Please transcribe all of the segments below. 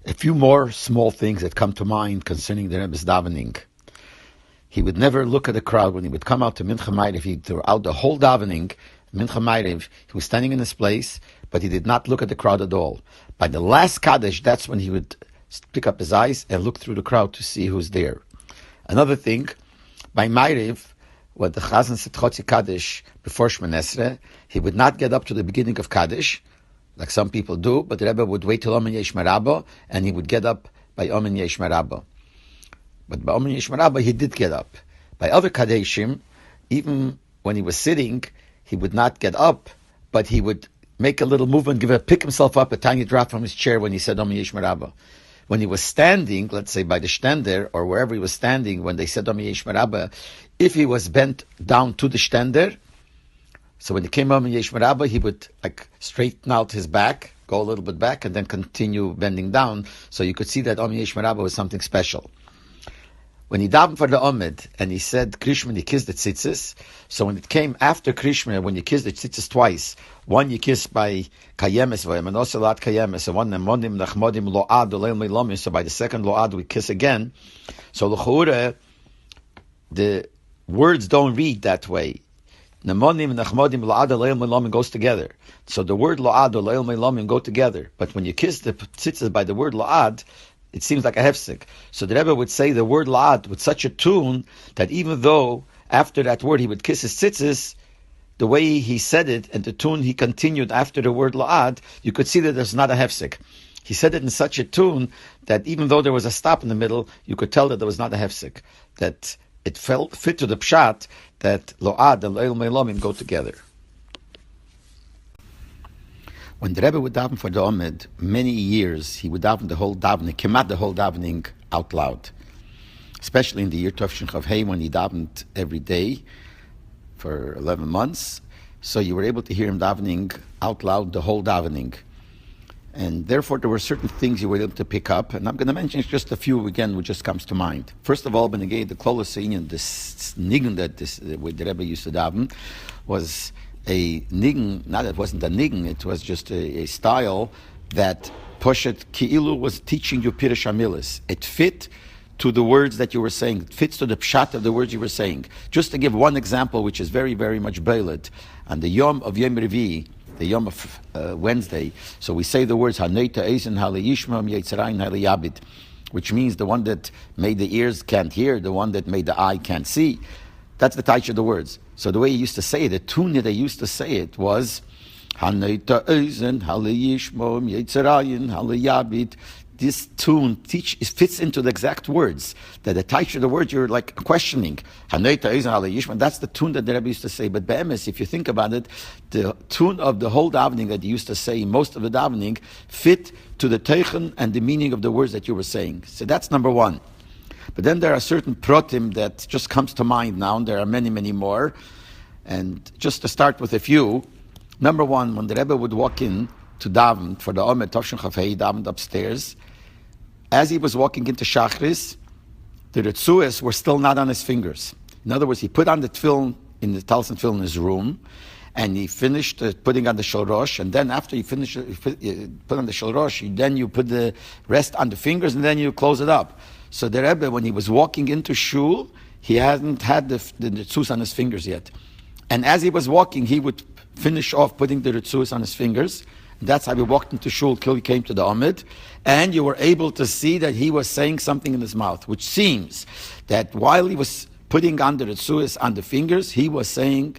A few more small things that come to mind concerning the Rebbe's davening. He would never look at the crowd when he would come out to Mincha Ma'ariv. He throughout the whole davening, Mincha Ma'ariv, he was standing in his place, but he did not look at the crowd at all. By the last Kaddish, that's when he would pick up his eyes and look through the crowd to see who's there. Another thing, by Ma'ariv, when the Chazan said Chotzi Kaddish before Shemon Esrei, he would not get up to the beginning of Kaddish, like some people do, but the Rebbe would wait till Omen Yesh Merabah, and he would get up by Omen Yesh Merabah. But by Omen Yesh Merabah, he did get up. By other Kaddeshim, even when he was sitting, he would not get up, but he would make a little movement, pick himself up, a tiny drop from his chair when he said Omen Yesh Merabah. When he was standing, let's say by the stender, or wherever he was standing, when they said Omen Yesh Merabah, if he was bent down to the stender, so when he came Omen Yesh Merabah, he would straighten out his back, go a little bit back, and then continue bending down. So you could see that Omen Yesh Merabah was something special. When he davened for the Omid, and he said Krishma, he kissed the tzitzis. So when it came after Krishma, when you kiss the tzitzis twice, one you kiss by Kayemes, and also Lo'ad Kayemes, and one Nemonim, Nachmodim, Lo'ad, Oleim Leilomim. So by the second Lo'ad, we kiss again. So L'chura, the words don't read that way. Nemonim, Nachmodim, Lo'ad, Oleim Leilomim goes together. So the word Lo'ad, Oleim Leilomim go together. But when you kiss the tzitzis by the word Lo'ad, it seems like a hefsek. So the Rebbe would say the word la'ad with such a tune that even though after that word he would kiss his tzitzis, the way he said it and the tune he continued after the word la'ad, you could see that there's not a hefsek. He said it in such a tune that even though there was a stop in the middle, you could tell that there was not a hefsek. That it fit to the pshat that lo'ad and le'il me'lomim go together. When the Rebbe would daven for the Omed, many years, he would daven the whole davening, kemat the whole davening out loud. Especially in the year Tov Shin Chav Hei, when he davened every day for 11 months. So you were able to hear him davening out loud the whole davening. And therefore there were certain things you were able to pick up. And I'm going to mention just a few again, which just comes to mind. First of all, Benegay, the Kolossein, this nigun that the Rebbe used to daven, was a nigun, it wasn't a nigun, it was just a style that Poshet Ki'ilu was teaching you Pirush HaMilos. It fit to the words that you were saying. It fits to the pshat of the words you were saying. Just to give one example, which is very, very much bailet, on the Yom of Yom Revi, the Yom of Wednesday, so we say the words Haneita Eisen Hale Yishmam Yetzirayin Hale Yabit, which means the one that made the ears can't hear, the one that made the eye can't see. That's the taich of the words. So the way he used to say it, the tune that they used to say it was Haneita Eisen Hale Yishmam Yetzirayin Hale Yabit. This tune fits into the exact words. That the taich of the words you're like questioning. Haneita Eisen Hale Yishmam. That's the tune that the Rebbe used to say. But be'emes, if you think about it, the tune of the whole davening that he used to say, most of the davening, fit to the teichen and the meaning of the words that you were saying. So that's number one. But then there are certain protim that just comes to mind now, and there are many, many more. And just to start with a few, number one, when the Rebbe would walk in to daven for the Omed Tov Shin Chav Hei, davened upstairs, as he was walking into Shachris, the Ritzuas were still not on his fingers. In other words, he put on the tefillin, in the Talsin tefillin in his room, and he finished putting on the Shorosh, and then after you finish put on the Shorosh, then you put the rest on the fingers, and then you close it up. So the Rebbe, when he was walking into Shul, he hadn't had the Ritzus on his fingers yet. And as he was walking, he would finish off putting the Ritzus on his fingers. That's how he walked into Shul till he came to the Amid. And you were able to see that he was saying something in his mouth, which seems that while he was putting on the Ritzus on the fingers, he was saying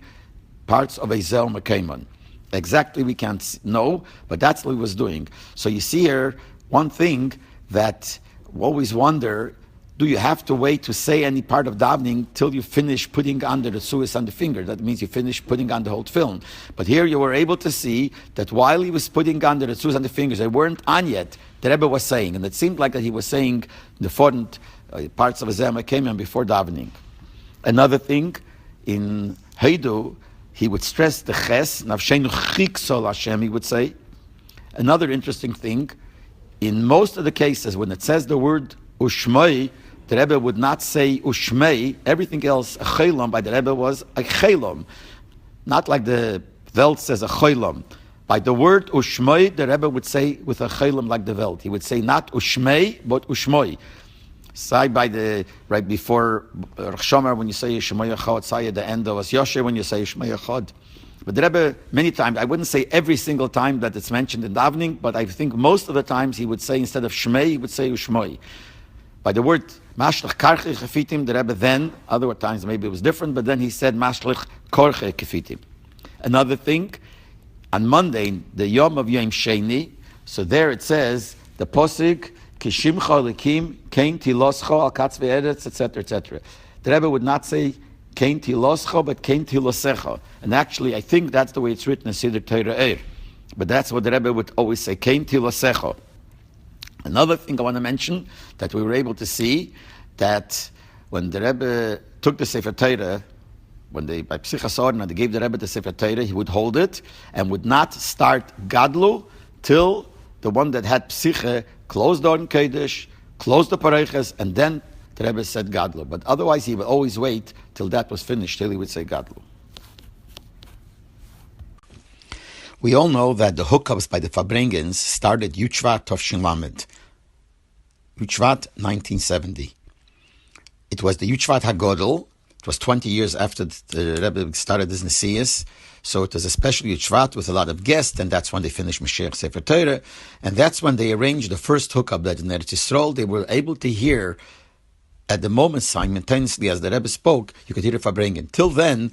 parts of a Zel Mekayman. Exactly we can't know, but that's what he was doing. So you see here one thing that we always wonder, do you have to wait to say any part of davening till you finish putting on the Ritzus on the finger? That means you finish putting on the whole film. But here you were able to see that while he was putting on the Ritzus on the fingers, they weren't on yet, the Rebbe was saying, and it seemed like that he was saying the foreign parts of a Zema came in before davening. Another thing, in Heidu, he would stress the ches, nafshenu chiksol Hashem, he would say. Another interesting thing, in most of the cases, when it says the word ushmei, the Rebbe would not say ushmei. Everything else, a chelam by the Rebbe was a chelam. Not like the Welt says a chelam. By the word Ushmoi, the Rebbe would say with a chelim like the Welt. He would say not Ushmei, but Ushmoi. Right before Rosh Hashanah, when you say Shemay Echad, say at the end of As Yosher when you say Shemay Echad. But the Rebbe, many times, I wouldn't say every single time that it's mentioned in davening, but I think most of the times he would say, instead of Shmei, he would say Ushmoi. By the word Mashlech Karche Kefitim, the Rebbe then, other times maybe it was different, but then he said Mashlech Korche Kefitim. Another thing, on Monday, the Yom of Yom Sheni, so there it says, the Posig, Kishimcha Lekim, Kain Tiloscha, Al Katz Ve'eretz, etc., etc. The Rebbe would not say Kain Tiloscha, but Kain Tilosecha. And actually, I think that's the way it's written in Siddur Torah Eir. But that's what the Rebbe would always say, Kain Tilosecha. Another thing I want to mention, that we were able to see, that when the Rebbe took the Sefer Torah, when they, by Psichas Orna, they gave the Rebbe the Sefer Torah, he would hold it, and would not start Gadlu, till the one that had Psiche closed the Oren Kodesh, closed the Pareiches, and then the Rebbe said Gadlu. But otherwise, he would always wait till that was finished, till he would say Gadlu. We all know that the hookups by the Fabrengens started Yuchvat Tovshin Lamed. Yuchvat 1970. It was the Yuchvat HaGodel. It was 20 years after the Rebbe started his Nesias. So it was a special Yuchvat with a lot of guests, and that's when they finished Mashiach Sefer Torah. And that's when they arranged the first hookup that in Eretz Yisrael they were able to hear at the moment simultaneously as the Rebbe spoke, you could hear the Fabrengen. Till then,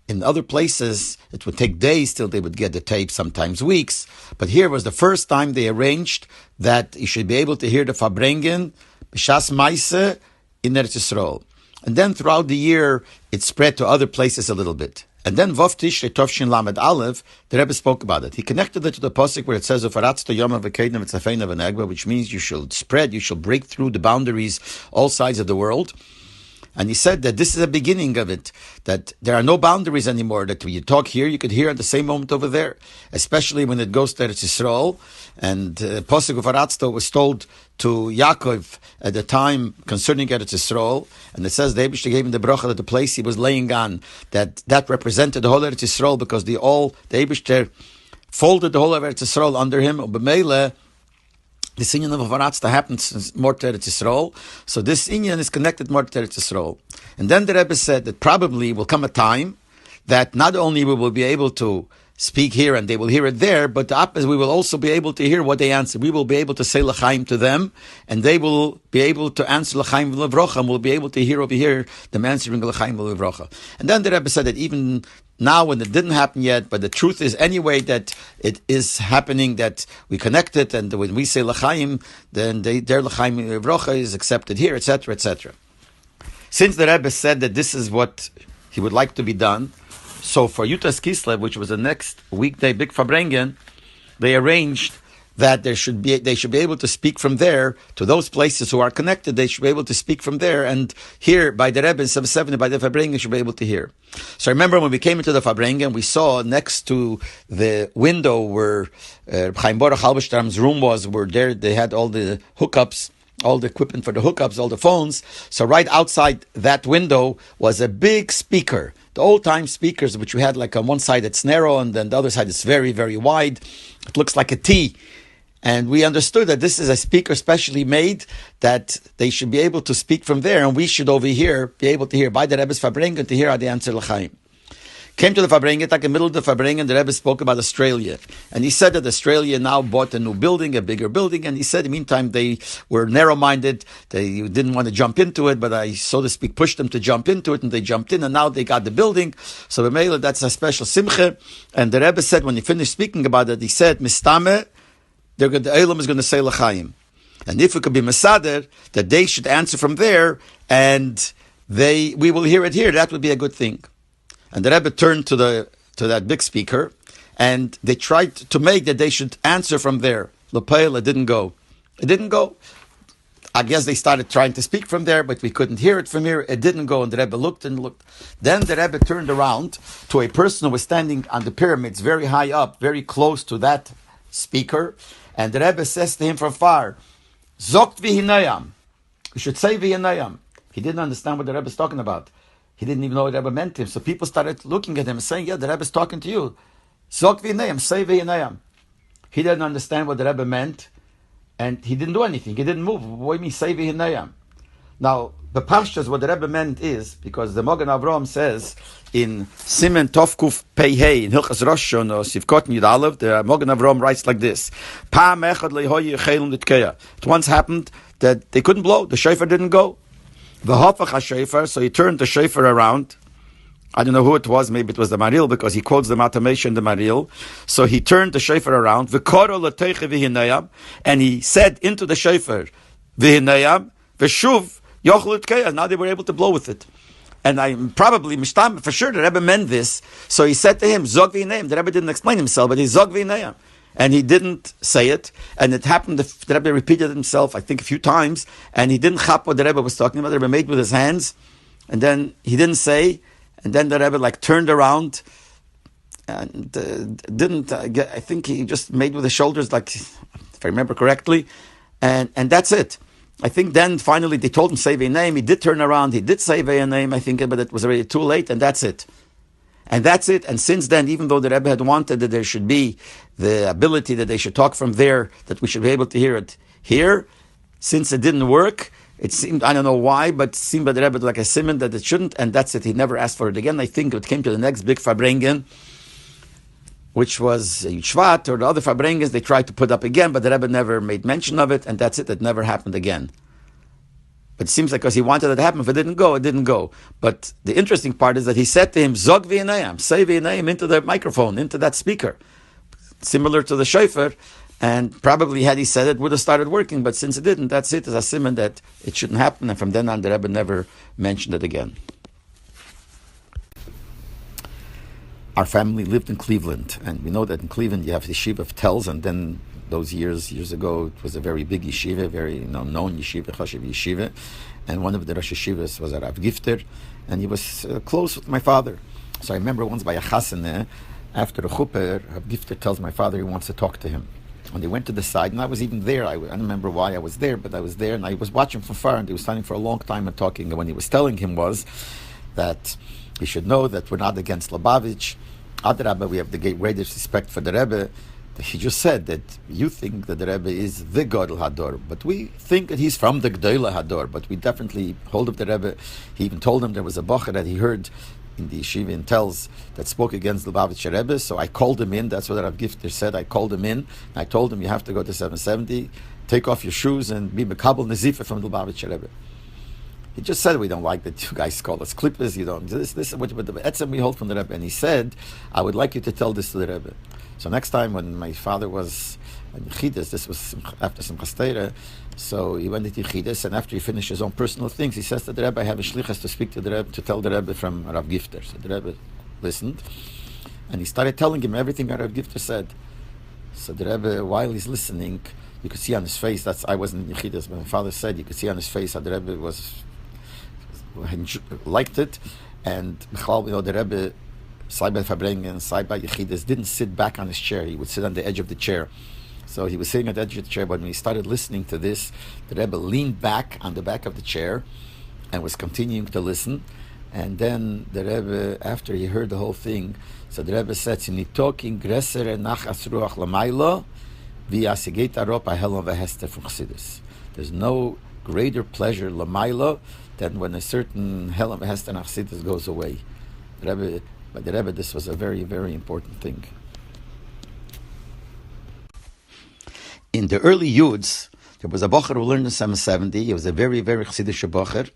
in other places, it would take days till they would get the tape, sometimes weeks. But here was the first time they arranged that you should be able to hear the Fabrengen, B'Shas Maise, in Eretz Yisrael. And then throughout the year, it spread to other places a little bit. And then Vov Tishrei Tovshin Lamed Aleph, the Rebbe spoke about it. He connected it to the pasuk where it says, "Ufaratz Yom V'Kedem V'Tzafein V'Negba," which means you shall spread, you shall break through the boundaries, all sides of the world. And he said that this is the beginning of it, that there are no boundaries anymore, that when you talk here, you could hear at the same moment over there, especially when it goes to Eretz Yisrael. And Posuk Ufaratzto was told to Yaakov at the time concerning Eretz Yisrael, and it says the Eibishter gave him the bracha that the place he was laying on, that represented the whole Eretz Yisrael, because the Eibishter folded the whole of Eretz Yisrael under him, B'meile, this inyan of Avaratzta happens more to Eretz Yisrael, so this inyan is connected more to Eretz Yisrael. And then the Rebbe said that probably will come a time that not only we will be able to speak here and they will hear it there, but the opposite, we will also be able to hear what they answer. We will be able to say L'chaim to them, and they will be able to answer L'chaim V'Levrocha, and we'll be able to hear over here them answering L'chaim V'Levrocha. And then the Rebbe said that even now, when it didn't happen yet, but the truth is anyway that it is happening, that we connect it, and when we say L'chaim, then their L'chaim V'Levrocha is accepted here, etc., etc. Since the Rebbe said that this is what he would like to be done, so for Yutas Kislev, which was the next weekday Big Fabrengen, they arranged that they should be able to speak from there to those places who are connected. They should be able to speak from there, and here by the Rebbe in 770 by the Fabrengen should be able to hear. So I remember when we came into the Fabrengen, we saw next to the window where Chaim Baruch Halberstram's room was, where there they had all the hookups, all the equipment for the hookups, all the phones. So right outside that window was a big speaker. The old-time speakers, which we had like on one side it's narrow and then the other side is very, very wide. It looks like a T. And we understood that this is a speaker specially made, that they should be able to speak from there, and we should over here be able to hear by the Rebbe's Fabrengen to hear how they answer L'chaim. Came to the Fabrengen, like in the middle of the Fabrengen, the Rebbe spoke about Australia. And he said that Australia now bought a new building, a bigger building, and he said in the meantime they were narrow-minded, they didn't want to jump into it, but I, so to speak, pushed them to jump into it, and they jumped in, and now they got the building. So b'meila, that's a special simcha. And the Rebbe said, when he finished speaking about it, he said, Mistame, the Eilam is going to say L'chaim. And if it could be Mesader, that they should answer from there, and we will hear it here, that would be a good thing. And the Rebbe turned to that big speaker, and they tried to make that they should answer from there. L'peil, it didn't go. It didn't go. I guess they started trying to speak from there, but we couldn't hear it from here. It didn't go, and the Rebbe looked and looked. Then the Rebbe turned around to a person who was standing on the pyramids, very high up, very close to that speaker, and the Rebbe says to him from far, Zogt v'hinayam. You should say v'hinayam. He didn't understand what the Rebbe is talking about. He didn't even know what the Rebbe meant to him. So people started looking at him and saying, yeah, the Rebbe is talking to you. Zog v'yineim, say v'yineim. He didn't understand what the Rebbe meant, and he didn't do anything. He didn't move. What do you mean, say v'yineim? Now, the Pashtas, what the Rebbe meant is, because the Mogen Avraham says in Simen Tovkuf Pei in Hilchas Rosh Hashanah, Sivkot Yud Aleph, the Mogen Avraham writes like this: Pa'am echad lehoyi yechelun l'tkeya. It once happened that they couldn't blow, the shofar didn't go. V'hafach ha-shofar, so he turned the shofar around. I don't know who it was, maybe it was the Maril, because he quotes the Matamesha in the Maril. So he turned the shofar around, V'koro l'teiche v'hinayam, and he said into the shofar, V'hinayam, V'shuv, Yochel l'tkeya. Now they were able to blow with it. And I'm probably, Mishtam, for sure, the Rebbe meant this. So he said to him, Zog v'hinayam. The Rebbe didn't explain himself, but he Zog v'hinayam. And he didn't say it. And it happened, the Rebbe repeated himself, I think, a few times. And he didn't chap what the Rebbe was talking about. The Rebbe made with his hands. And then he didn't say. And then the Rebbe turned around and didn't get, I think he just made with his shoulders, if I remember correctly. And that's it. I think then finally they told him, say a name. He did turn around. He did say a name, I think, but it was already too late. And that's it. And that's it. And since then, even though the Rebbe had wanted that there should be the ability that they should talk from there, that we should be able to hear it here, since it didn't work, it seemed, I don't know why, but it seemed by the Rebbe like a simon that it shouldn't, and that's it. He never asked for it again. I think it came to the next big Farbrengen, which was Yud or the other Farbrengens, they tried to put up again, but the Rebbe never made mention of it, and that's it. It never happened again. But it seems like because he wanted it to happen, if it didn't go, it didn't go. But the interesting part is that he said to him, Zog v'yanayim, say v'yanayim into the microphone, into that speaker. Similar to the shofar, and probably had he said it, would have started working, but since it didn't, that's it, as a simon that it shouldn't happen, and from then on the Rebbe never mentioned it again. Our family lived in Cleveland, and we know that in Cleveland you have the yeshiva of Telz, and then those years ago, it was a very big yeshiva, very known yeshiva, Chashiv yeshiva, and one of the Rosh Yeshivas was a Rav Gifter, and he was close with my father. So I remember once by a chasana, after the chuppah, Rav Gifter tells my father he wants to talk to him. And they went to the side, and I was even there. I don't remember why I was there, but I was there, and I was watching from far, and he was standing for a long time and talking. And when he was telling him was that he should know that we're not against Lubavitch. Adrabah, we have the greatest respect for the Rebbe. He just said that you think that the Rebbe is the Gadol Hador, but we think that he's from the Gdola Hador, but we definitely hold of the Rebbe. He even told him there was a bacher that he heard in the yeshiva in Telz that spoke against the Lubavitcher Rebbe, so I called him in. That's what Rav Gifter said. I called him in, and I told him, you have to go to 770, take off your shoes, and be Mekabel Nazifa from the Lubavitcher Rebbe. He just said, we don't like that you guys call us clippers, you don't, this, but the etzem we hold from the Rebbe. And he said, I would like you to tell this to the Rebbe. So next time when my father was in Chassidus, this was after Simchas Torah, so he went into Chassidus, and after he finished his own personal things, he says to the Rebbe, I have a shlichus to speak to the Rebbe, to tell the Rebbe from Rav Gifter. So the Rebbe listened, and he started telling him everything that Rav Gifter said. So the Rebbe, while he's listening, you could see on his face, I wasn't in Chassidus, but my father said, you could see on his face how the Rebbe liked it, and the Rebbe, Saibai Fabrengen, Saibai Yechidus, didn't sit back on his chair. He would sit on the edge of the chair. So he was sitting at the edge of the chair, but when he started listening to this, the Rebbe leaned back on the back of the chair and was continuing to listen. And then the Rebbe, after he heard the whole thing, so the Rebbe said, "Nitoking gresere nachas ruach lamaylo, v'yasegeta ropa helon v'hester from Chassidus." There's no greater pleasure lamaylo than when a certain helon v'hester and Chassidus goes away. By the Rebbe, this was a very, very important thing. In the early Yuds, there was a bocher who learned in 770. He was a very, very Chassidish bocher.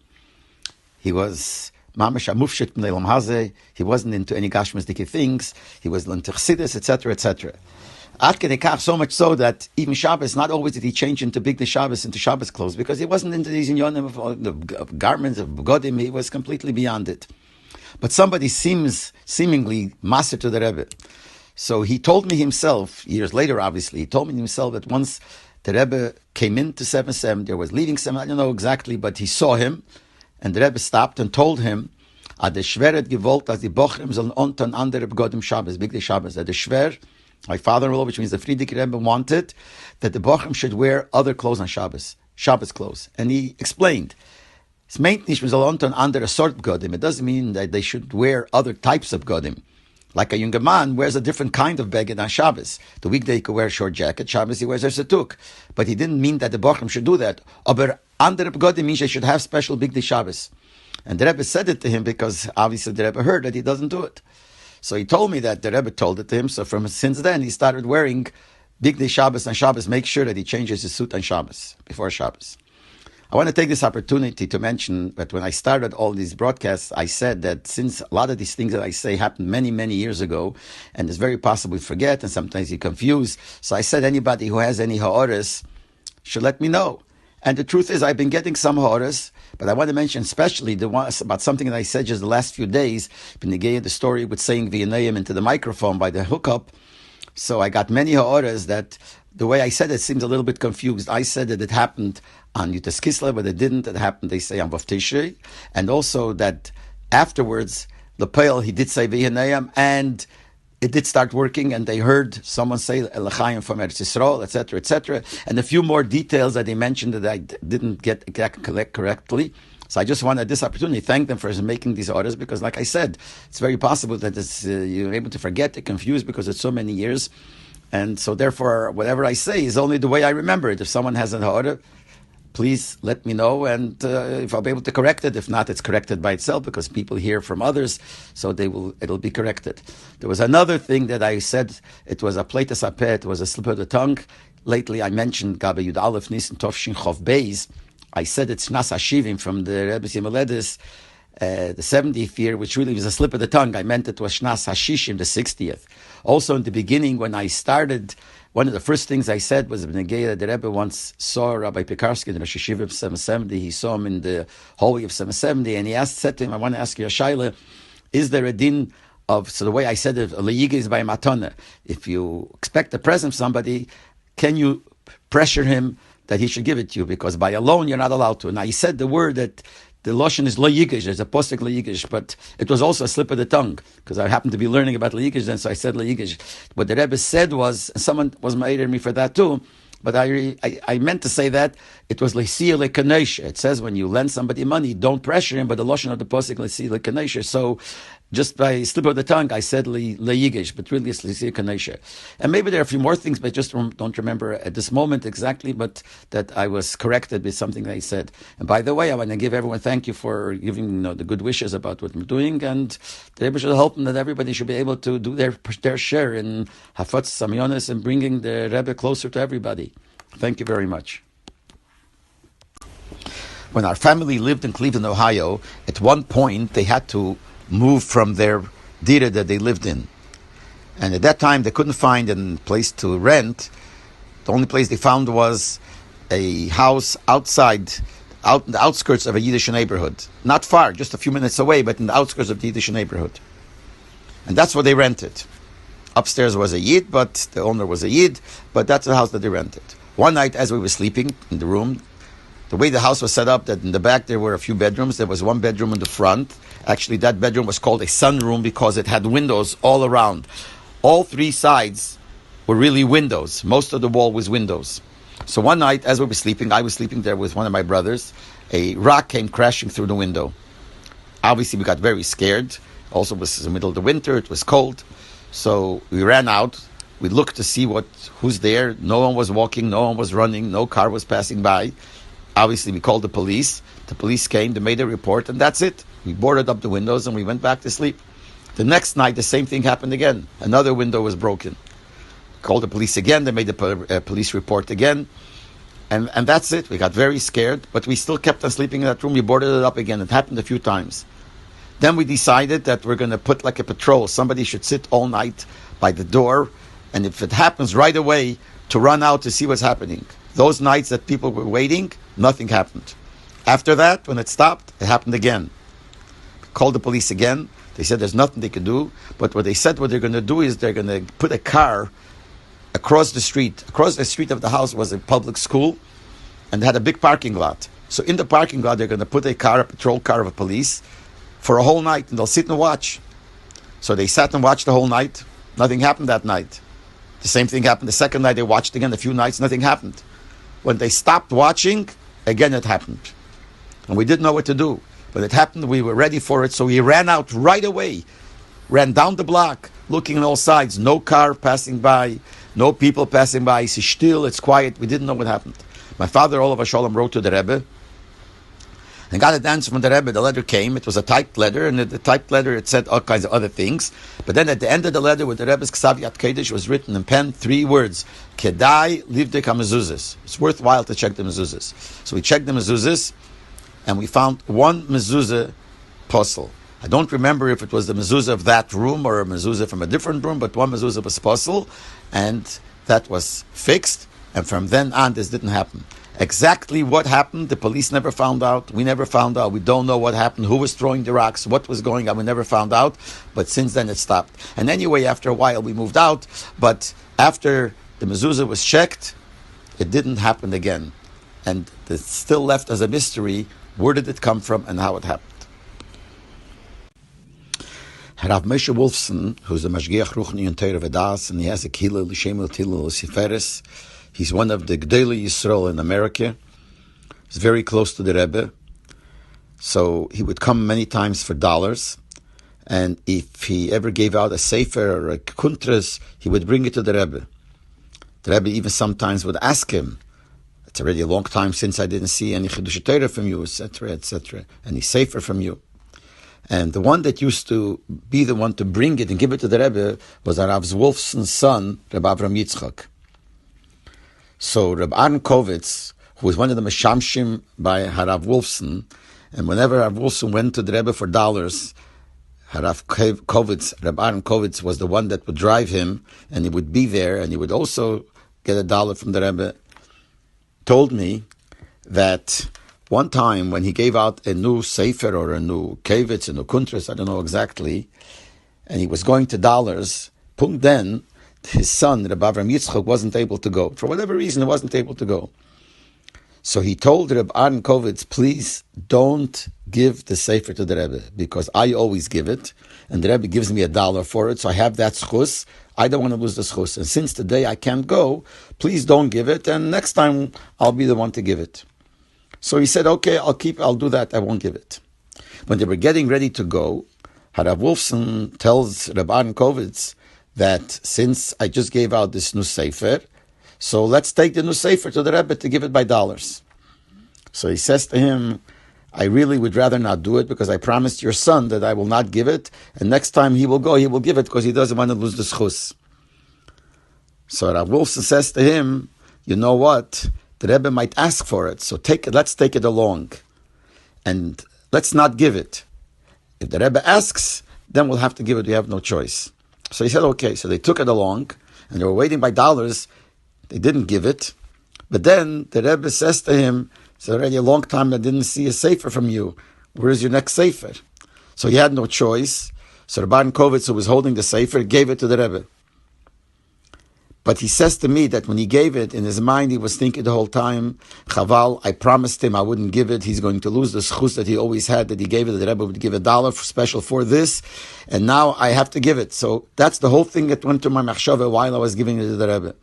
He was mamash amufshit min elam hazeh. He wasn't into any gashmisdiki things. He was into Chassidus, etc., etc. Ad kedei kach, so much so that even Shabbos, not always did he change into big Shabbos, into Shabbos clothes, because he wasn't into these inyonim of garments, of godim. He was completely beyond it. But somebody seemingly master to the Rebbe. So he told me himself, years later obviously, he told me himself that once the Rebbe came into 770, or was leaving 7, I don't know exactly, but he saw him, and the Rebbe stopped and told him, Ad Shveret gewollt, as die Bochrim sollen unten andere begodim Shabbos, big day Shabbos, that the Shver, my father-in-law, which means the Friedik Rebbe, wanted that the Bochrim should wear other clothes on Shabbos, Shabbos clothes. And he explained, it doesn't mean that they should wear other types of godim. Like a younger man wears a different kind of beged on Shabbos. The weekday he could wear a short jacket, Shabbos he wears a setuk. But he didn't mean that the Bochum should do that. Aber andere begodim means they should have special bigdei Shabbos. And the Rebbe said it to him because obviously the Rebbe heard that he doesn't do it. So he told me that the Rebbe told it to him. So since then he started wearing bigdei Shabbos on Shabbos. Make sure that he changes his suit on Shabbos, before Shabbos. I want to take this opportunity to mention that when I started all these broadcasts, I said that since a lot of these things that I say happened many, many years ago, and it's very possible we forget, and sometimes you confuse, so I said anybody who has any ha'oras should let me know. And the truth is, I've been getting some ha'oras, but I want to mention especially the ones about something that I said just the last few days, the story with saying V'yanayim into the microphone by the hookup. So I got many ha'oras that the way I said it seems a little bit confused. I said that it happened on Yutas Kislev, but it didn't. It happened, they say, on Vav Tishrei. And also that afterwards, the Peil, he did say V'yanayim, and it did start working, and they heard someone say L'chaim from Eretz Yisrael, etc., etc., and a few more details that they mentioned that I didn't get correctly. So I just wanted this opportunity to thank them for making these orders, because like I said, it's very possible that you're able to forget, get confused because it's so many years. And so therefore, whatever I say is only the way I remember it. If someone has an order, please let me know, and if I'll be able to correct it. If not, it's corrected by itself because people hear from others, so it'll be corrected. There was another thing that I said. It was a pleitas apeh. It was a slip of the tongue. Lately, I mentioned Gabe Yud Aleph Nisan Tovshin Chov Beis. I said it's Shnas Hashivim from the Rebbe's Yemeledis, the 70th year, which really was a slip of the tongue. I meant it was Shnas Hashishim, the 60th. Also, in the beginning, when I started, one of the first things I said was the Rebbe once saw Rabbi Pekarsky in Rosh Hashiva of 770. He saw him in the hallway of 770, and he said to him, I want to ask you a shaila, is there a din of, so the way I said it, leyiga is by matana. If you expect a present from somebody, can you pressure him that he should give it to you? Because by alone, you're not allowed to. Now, he said the word that the Lashon is lo yigish, there's a postic lo yigish, but it was also a slip of the tongue, because I happened to be learning about lo yigish then, so I said lo yigish. What the Rebbe said was, and someone was mad me for that too, but I meant to say that it was le'siyah le'kanesha. It says when you lend somebody money, don't pressure him, but the Lashon of the postic le'siyah le'kanesha. So just by slip of the tongue, I said le'yigish, but really it's le'siyah kanesha. And maybe there are a few more things, but I just don't remember at this moment exactly, but that I was corrected with something that I said. And by the way, I want to give everyone thank you for giving the good wishes about what we're doing, and the Rebbe should help them that everybody should be able to do their share in Hafetz Samyonis and bringing the Rebbe closer to everybody. Thank you very much. When our family lived in Cleveland, Ohio, at one point they had to move from their dira that they lived in. And at that time they couldn't find a place to rent. The only place they found was a house out in the outskirts of a Yiddish neighborhood. Not far, just a few minutes away, but in the outskirts of the Yiddish neighborhood. And that's what they rented. Upstairs was a Yid, but the owner was a Yid, but that's the house that they rented. One night as we were sleeping in the room, the way the house was set up, that in the back there were a few bedrooms. There was one bedroom in the front. Actually, that bedroom was called a sunroom because it had windows all around. All three sides were really windows. Most of the wall was windows. So one night, as we were sleeping, I was sleeping there with one of my brothers. A rock came crashing through the window. Obviously, we got very scared. Also, it was the middle of the winter. It was cold. So we ran out. We looked to see who's there. No one was walking. No one was running. No car was passing by. Obviously, we called the police. The police came, they made a report, and that's it. We boarded up the windows and we went back to sleep. The next night, the same thing happened again. Another window was broken. Called the police again. They made the police report again. And that's it. We got very scared, but we still kept on sleeping in that room. We boarded it up again. It happened a few times. Then we decided that we're going to put like a patrol. Somebody should sit all night by the door, and if it happens right away, to run out to see what's happening. Those nights that people were waiting, nothing happened. After that, when it stopped, it happened again. Called the police again. They said there's nothing they can do. But what they said what they're going to do is they're going to put a car across the street. Across the street of the house was a public school, and they had a big parking lot. So in the parking lot, they're going to put a patrol car of a police for a whole night, and they'll sit and watch. So they sat and watched the whole night. Nothing happened that night. The same thing happened the second night. They watched again a few nights. Nothing happened. When they stopped watching, again it happened. And we didn't know what to do. When it happened, we were ready for it. So we ran out right away. Ran down the block. looking on all sides. No car passing by, no people passing by. It's still, it's quiet. We didn't know what happened. My father, all of a shalom, wrote to the Rebbe and got an answer from the Rebbe. The letter came. It was a typed letter, and the typed letter, it said all kinds of other things. But then at the end of the letter, with the Rebbe's Ksav Yad Kodesh, was written in pen 3 words: Kedai livdek hamezuzos. It's worthwhile to check the mezuzahs. So we checked the mezuzahs, and we found one mezuzah puzzle. I don't remember if it was the mezuzah of that room or a mezuzah from a different room, but one mezuzah was puzzle, and that was fixed. And from then on, this didn't happen. Exactly what happened, the police never found out. We never found out. We don't know what happened, who was throwing the rocks, what was going on. We never found out. But since then, it stopped. And anyway, after a while, we moved out. But after the mezuzah was checked, it didn't happen again. And it's still left as a mystery. Where did it come from and how it happened? Rav Moshe Wolfson, who's the Mashgiach Ruchni and Torah V'das, and he has a kila l'shem l'tilu l'siferes. He's one of the Gdolei Yisrael in America. He's very close to the Rebbe. So he would come many times for dollars. And if he ever gave out a sefer or a kuntras, he would bring it to the Rebbe. The Rebbe even sometimes would ask him, it's already a long time since I didn't see any Chidush Torah from you, etc., etc., any sefer from you. And the one that used to be the one to bring it and give it to the Rebbe was Rav Wolfson's son, Reb Avram Yitzchak. So Reb Aaron Kovitz, who was one of the Meshamshim by Harav Wolfson, and whenever Rav Wolfson went to the Rebbe for dollars, Harav Kovitz, Reb Aaron Kovitz was the one that would drive him, and he would be there, and he would also get $1 from the Rebbe, told me that one time when he gave out a new sefer or a new kevitz, a new kuntras, I don't know exactly, and he was going to dollars, Punkt then, his son, Reb Avram Yitzchak, wasn't able to go. For whatever reason, he wasn't able to go. So he told Reb Aaron Kovitz, please don't give the sefer to the Rebbe, because I always give it, and the Rebbe gives me $1 for it, so I have that schus. I don't want to lose the schus. And since today I can't go, please don't give it, and next time I'll be the one to give it. So he said, okay, I'll do that, I won't give it. When they were getting ready to go, Harav Wolfson tells Reb Aaron Kovitz that since I just gave out this new sefer, so let's take the new sefer to the Rebbe to give it by dollars. So he says to him, I really would rather not do it because I promised your son that I will not give it, and next time he will go, he will give it because he doesn't want to lose the schus. So Rav Wolfson says to him, you know what? The Rebbe might ask for it, so let's take it along. And let's not give it. If the Rebbe asks, then we'll have to give it. We have no choice. So he said, okay. So they took it along, and they were waiting by dollars. They didn't give it. But then the Rebbe says to him, it's already a long time I didn't see a sefer from you. Where's your next sefer? So he had no choice. So Rabban Kovitz, who was holding the sefer, gave it to the Rebbe. But he says to me that when he gave it, in his mind he was thinking the whole time, Chaval, I promised him I wouldn't give it. He's going to lose the schus that he always had, that he gave it. The Rebbe would give $1 special for this, and now I have to give it. So that's the whole thing that went to my machshava while I was giving it to the Rebbe.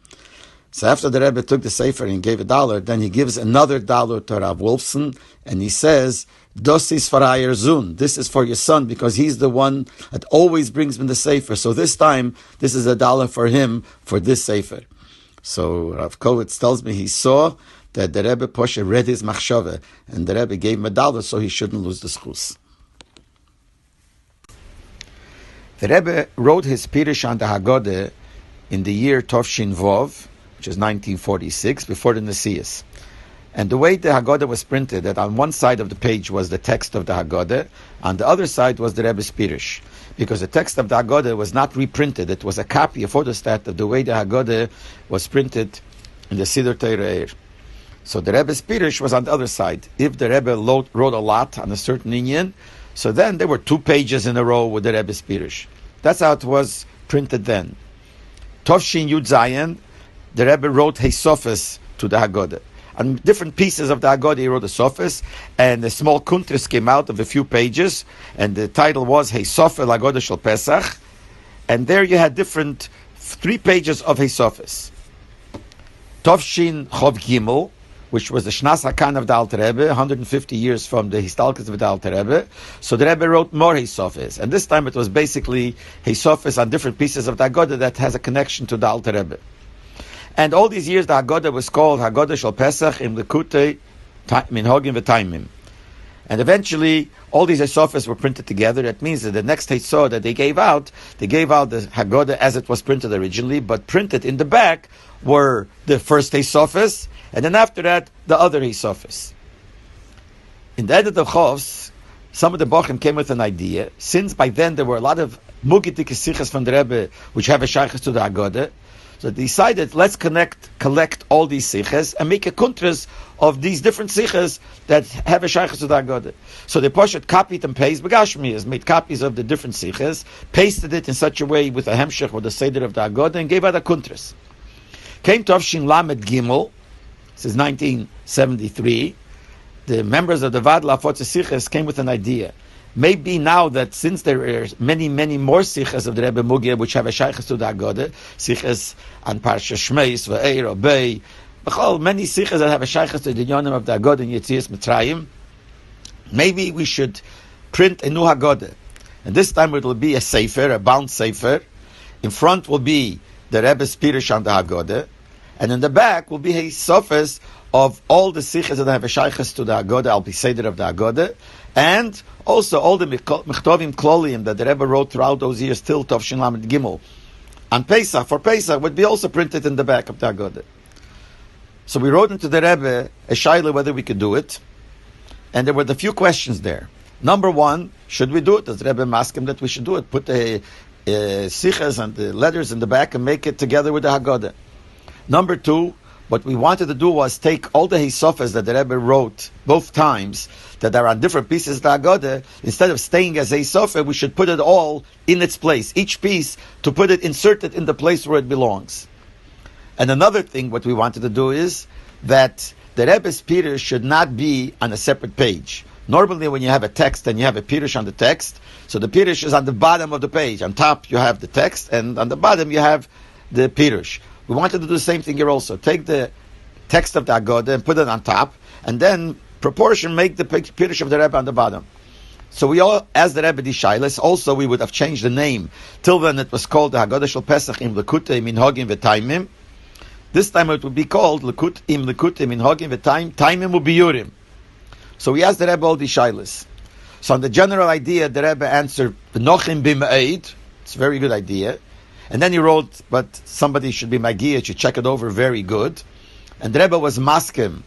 So after the Rebbe took the sefer and gave $1, then he gives another $1 to Rav Wolfson, and he says, Das is for Ayer Zun. This is for your son, because he's the one that always brings me the sefer. So this time, this is $1 for him for this sefer. So Rav Kovitz tells me he saw that the Rebbe Poshe read his machshava, and the Rebbe gave him $1 so he shouldn't lose the schus. The Rebbe wrote his Pirush on the Haggadah in the year Tovshin Vov, which is 1946, before the Nesias. And the way the Haggadah was printed, that on one side of the page was the text of the Haggadah, on the other side was the Rebbe's Pirush. Because the text of the Haggadah was not reprinted, it was a copy, a photostat of the way the Haggadah was printed in the Siddur Torah. So the Rebbe's Pirush was on the other side. If the Rebbe wrote a lot on a certain inyan, so then there were 2 pages in a row with the Rebbe's Pirush. That's how it was printed then. Tovshin Yud Zayin, the Rebbe wrote Heisofes to the Haggadah. On different pieces of the Haggadah, he wrote a Sofes, and a small kuntris came out of a few pages, and the title was Heisofe Haggadah Shel Pesach, and there you had different 3 pages of Heisofes. Tovshin Chov Gimel, which was the Shnas HaKan of the Alter Rebbe, 150 years from the Histalkus of the Alter Rebbe. So the Rebbe wrote more Hisofis. And this time it was basically Hisofis on different pieces of the Haggadah that has a connection to the Alter Rebbe. And all these years the Haggadah was called Haggadah Shel Pesach im Lekutei Minhagim V'Taimim. And eventually, all these Hisofis were printed together. That means that the next Hisor that they gave out the Haggadah as it was printed originally, but printed in the back were the first Hisofis, and then after that, the other Hisofis. In the end of the Chovs, some of the Bochim came with an idea. Since by then there were a lot of Mugitik Sichas from the Rebbe, which have a Shaykhs to the Haggadah, so they decided, let's collect all these Sichas and make a kuntras of these different Sichas that have a Shaykhs to the Haggadah. So they copied and pasted, Begashmias, made copies of the different Sichas, pasted it in such a way with a Hemshech or the Seder of the Haggadah, and gave out a kuntras. Came to Avshin Lamed Gimel, this is 1973, the members of the Vad Lafot Sichas came with an idea. Maybe now that since there are many more Sichas of the Rebbe Mugia which have a Shaykhs to the Haggadah, Sichas on Parsha Shmeis, V'Eir, Obey, many Sichas that have a Shaykhs to the Yonim of the Haggadah in Yetzias Mitzrayim, maybe we should print a new Haggadah. And this time it will be a Sefer, a bound Sefer. In front will be the Rebbe's Pirush on the Haggadah, and in the back will be a Sofas of all the Sichas that have a Shaykhs to the Haggadah, Al Pi Seder of the Haggadah, and also all the Mechtovim Klolim that the Rebbe wrote throughout those years till Tovshin Lamed Gimel. And Pesach, for Pesach, would be also printed in the back of the Haggadah. So we wrote into the Rebbe a shayla whether we could do it, and there were a few questions there. Number one, should we do it? Does the Rebbe ask him that we should do it? Put the Sichas and the letters in the back and make it together with the Haggadah. Number two, what we wanted to do was take all the Hisofas that the Rebbe wrote both times that are on different pieces of the Haggadah. Instead of staying as a Hisofa, we should put it all in its place. Each piece to put it inserted in the place where it belongs. And another thing, what we wanted to do is that the Rebbe's Pirush should not be on a separate page. Normally, when you have a text and you have a Pirush on the text, so the Pirush is on the bottom of the page. On top, you have the text, and on the bottom, you have the Pirush. We wanted to do the same thing here also. Take the text of the Haggadah and put it on top, and then proportion make the Pirush of the Rebbe on the bottom. So we all, as the Rebbe Dishailes, also we would have changed the name. Till then it was called the Haggadah Shel Pesach im Lekutei Minhagim V'Taimim. This time it would be called Lekut im Lekutei Minhagim V'Taimim U'Biyurim. So we asked the Rebbe all Dishailes. So on the general idea, the Rebbe answered, V'Nochim B'Ma'ed. It's a very good idea. And then he wrote, but somebody should be Magiyah, should check it over very good. And the Rebbe was maskim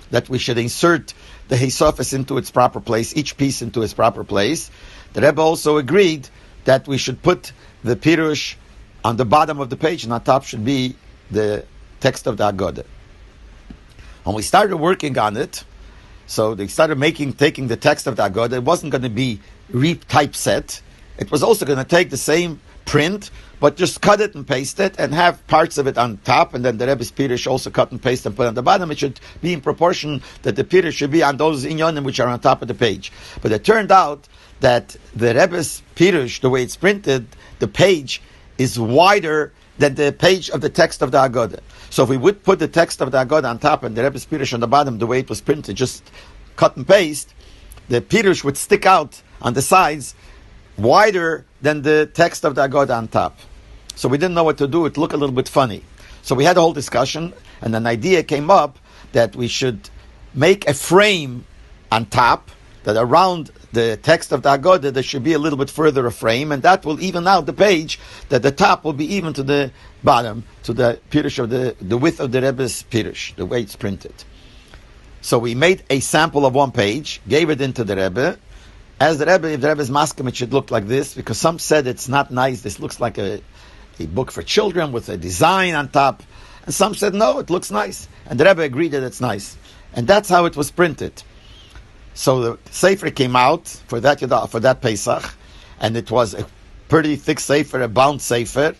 that we should insert the Hisofis into its proper place, each piece into its proper place. The Rebbe also agreed that we should put the Pirush on the bottom of the page, and on top should be the text of the Haggadah. When we started working on it, so they started taking the text of the Haggadah. It wasn't going to be re-typeset. It was also going to take the same print, but just cut it and paste it and have parts of it on top, and then the Rebbe's Pirush also cut and paste and put on the bottom. It should be in proportion that the Pirush should be on those inyanim which are on top of the page. But it turned out that the Rebbe's Pirush, the way it's printed, the page is wider than the page of the text of the Haggadah. So if we would put the text of the Haggadah on top and the Rebbe's Pirush on the bottom, the way it was printed, just cut and paste, the Pirush would stick out on the sides wider than the text of the Haggadah on top. So we didn't know what to do. It looked a little bit funny. So we had a whole discussion, and an idea came up that we should make a frame on top, that around the text of the Haggadah there should be a little bit further a frame, and that will even out the page, that the top will be even to the bottom, to the Pirush of the width of the Rebbe's Pirush, the way it's printed. So we made a sample of one page, gave it into the Rebbe. As the Rebbe, if the Rebbe's maskim, it should look like this, because some said it's not nice, this looks like a book for children with a design on top. And some said, no, it looks nice. And the Rebbe agreed that it's nice. And that's how it was printed. So the Sefer came out for that Pesach, and it was a pretty thick Sefer, a bound Sefer,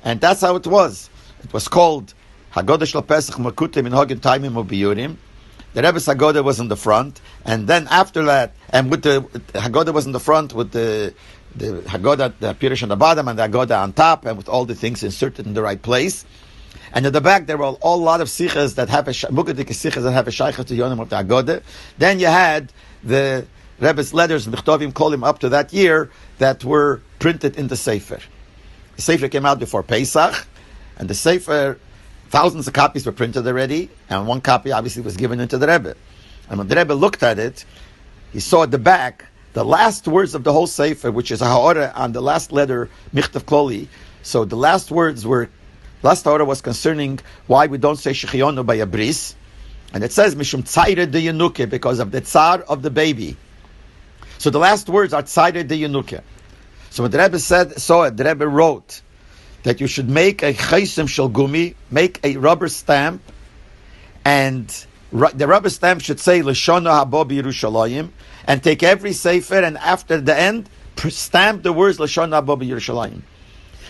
and that's how it was. It was called Haggadah Shel Pesach Makute Minhagim Taimim U'Biyurim. The Rebbe's Haggadah was in the front, and then after that, and with the Haggadah was in the front with the Haggadah, the Pirush on the bottom, and the Haggadah on top, and with all the things inserted in the right place. And at the back, there were a lot of sichas that have mugadik sichas that have a shaycha to Yonim of the Agoda. Then you had the Rebbe's letters and the Chtovim call him up to that year that were printed in the Sefer. The Sefer came out before Pesach, and the Sefer, thousands of copies were printed already, and one copy obviously was given into the Rebbe. And when the Rebbe looked at it, he saw at the back the last words of the whole Sefer, which is a ha'ora on the last letter, Michtav Kloli. So the last ha'ora was concerning why we don't say Shechionu by a bris. And it says, Mishum Tzaire de Yenuke, because of the tsar of the baby. So the last words are Tzaire de Yenuke. So when the Rebbe saw it, the Rebbe wrote that you should make a chaysim shel gumi, make a rubber stamp, and the rubber stamp should say Lashona Habo B'Yerushalayim, and take every sefer and after the end stamp the words Lashona Habo B'Yerushalayim.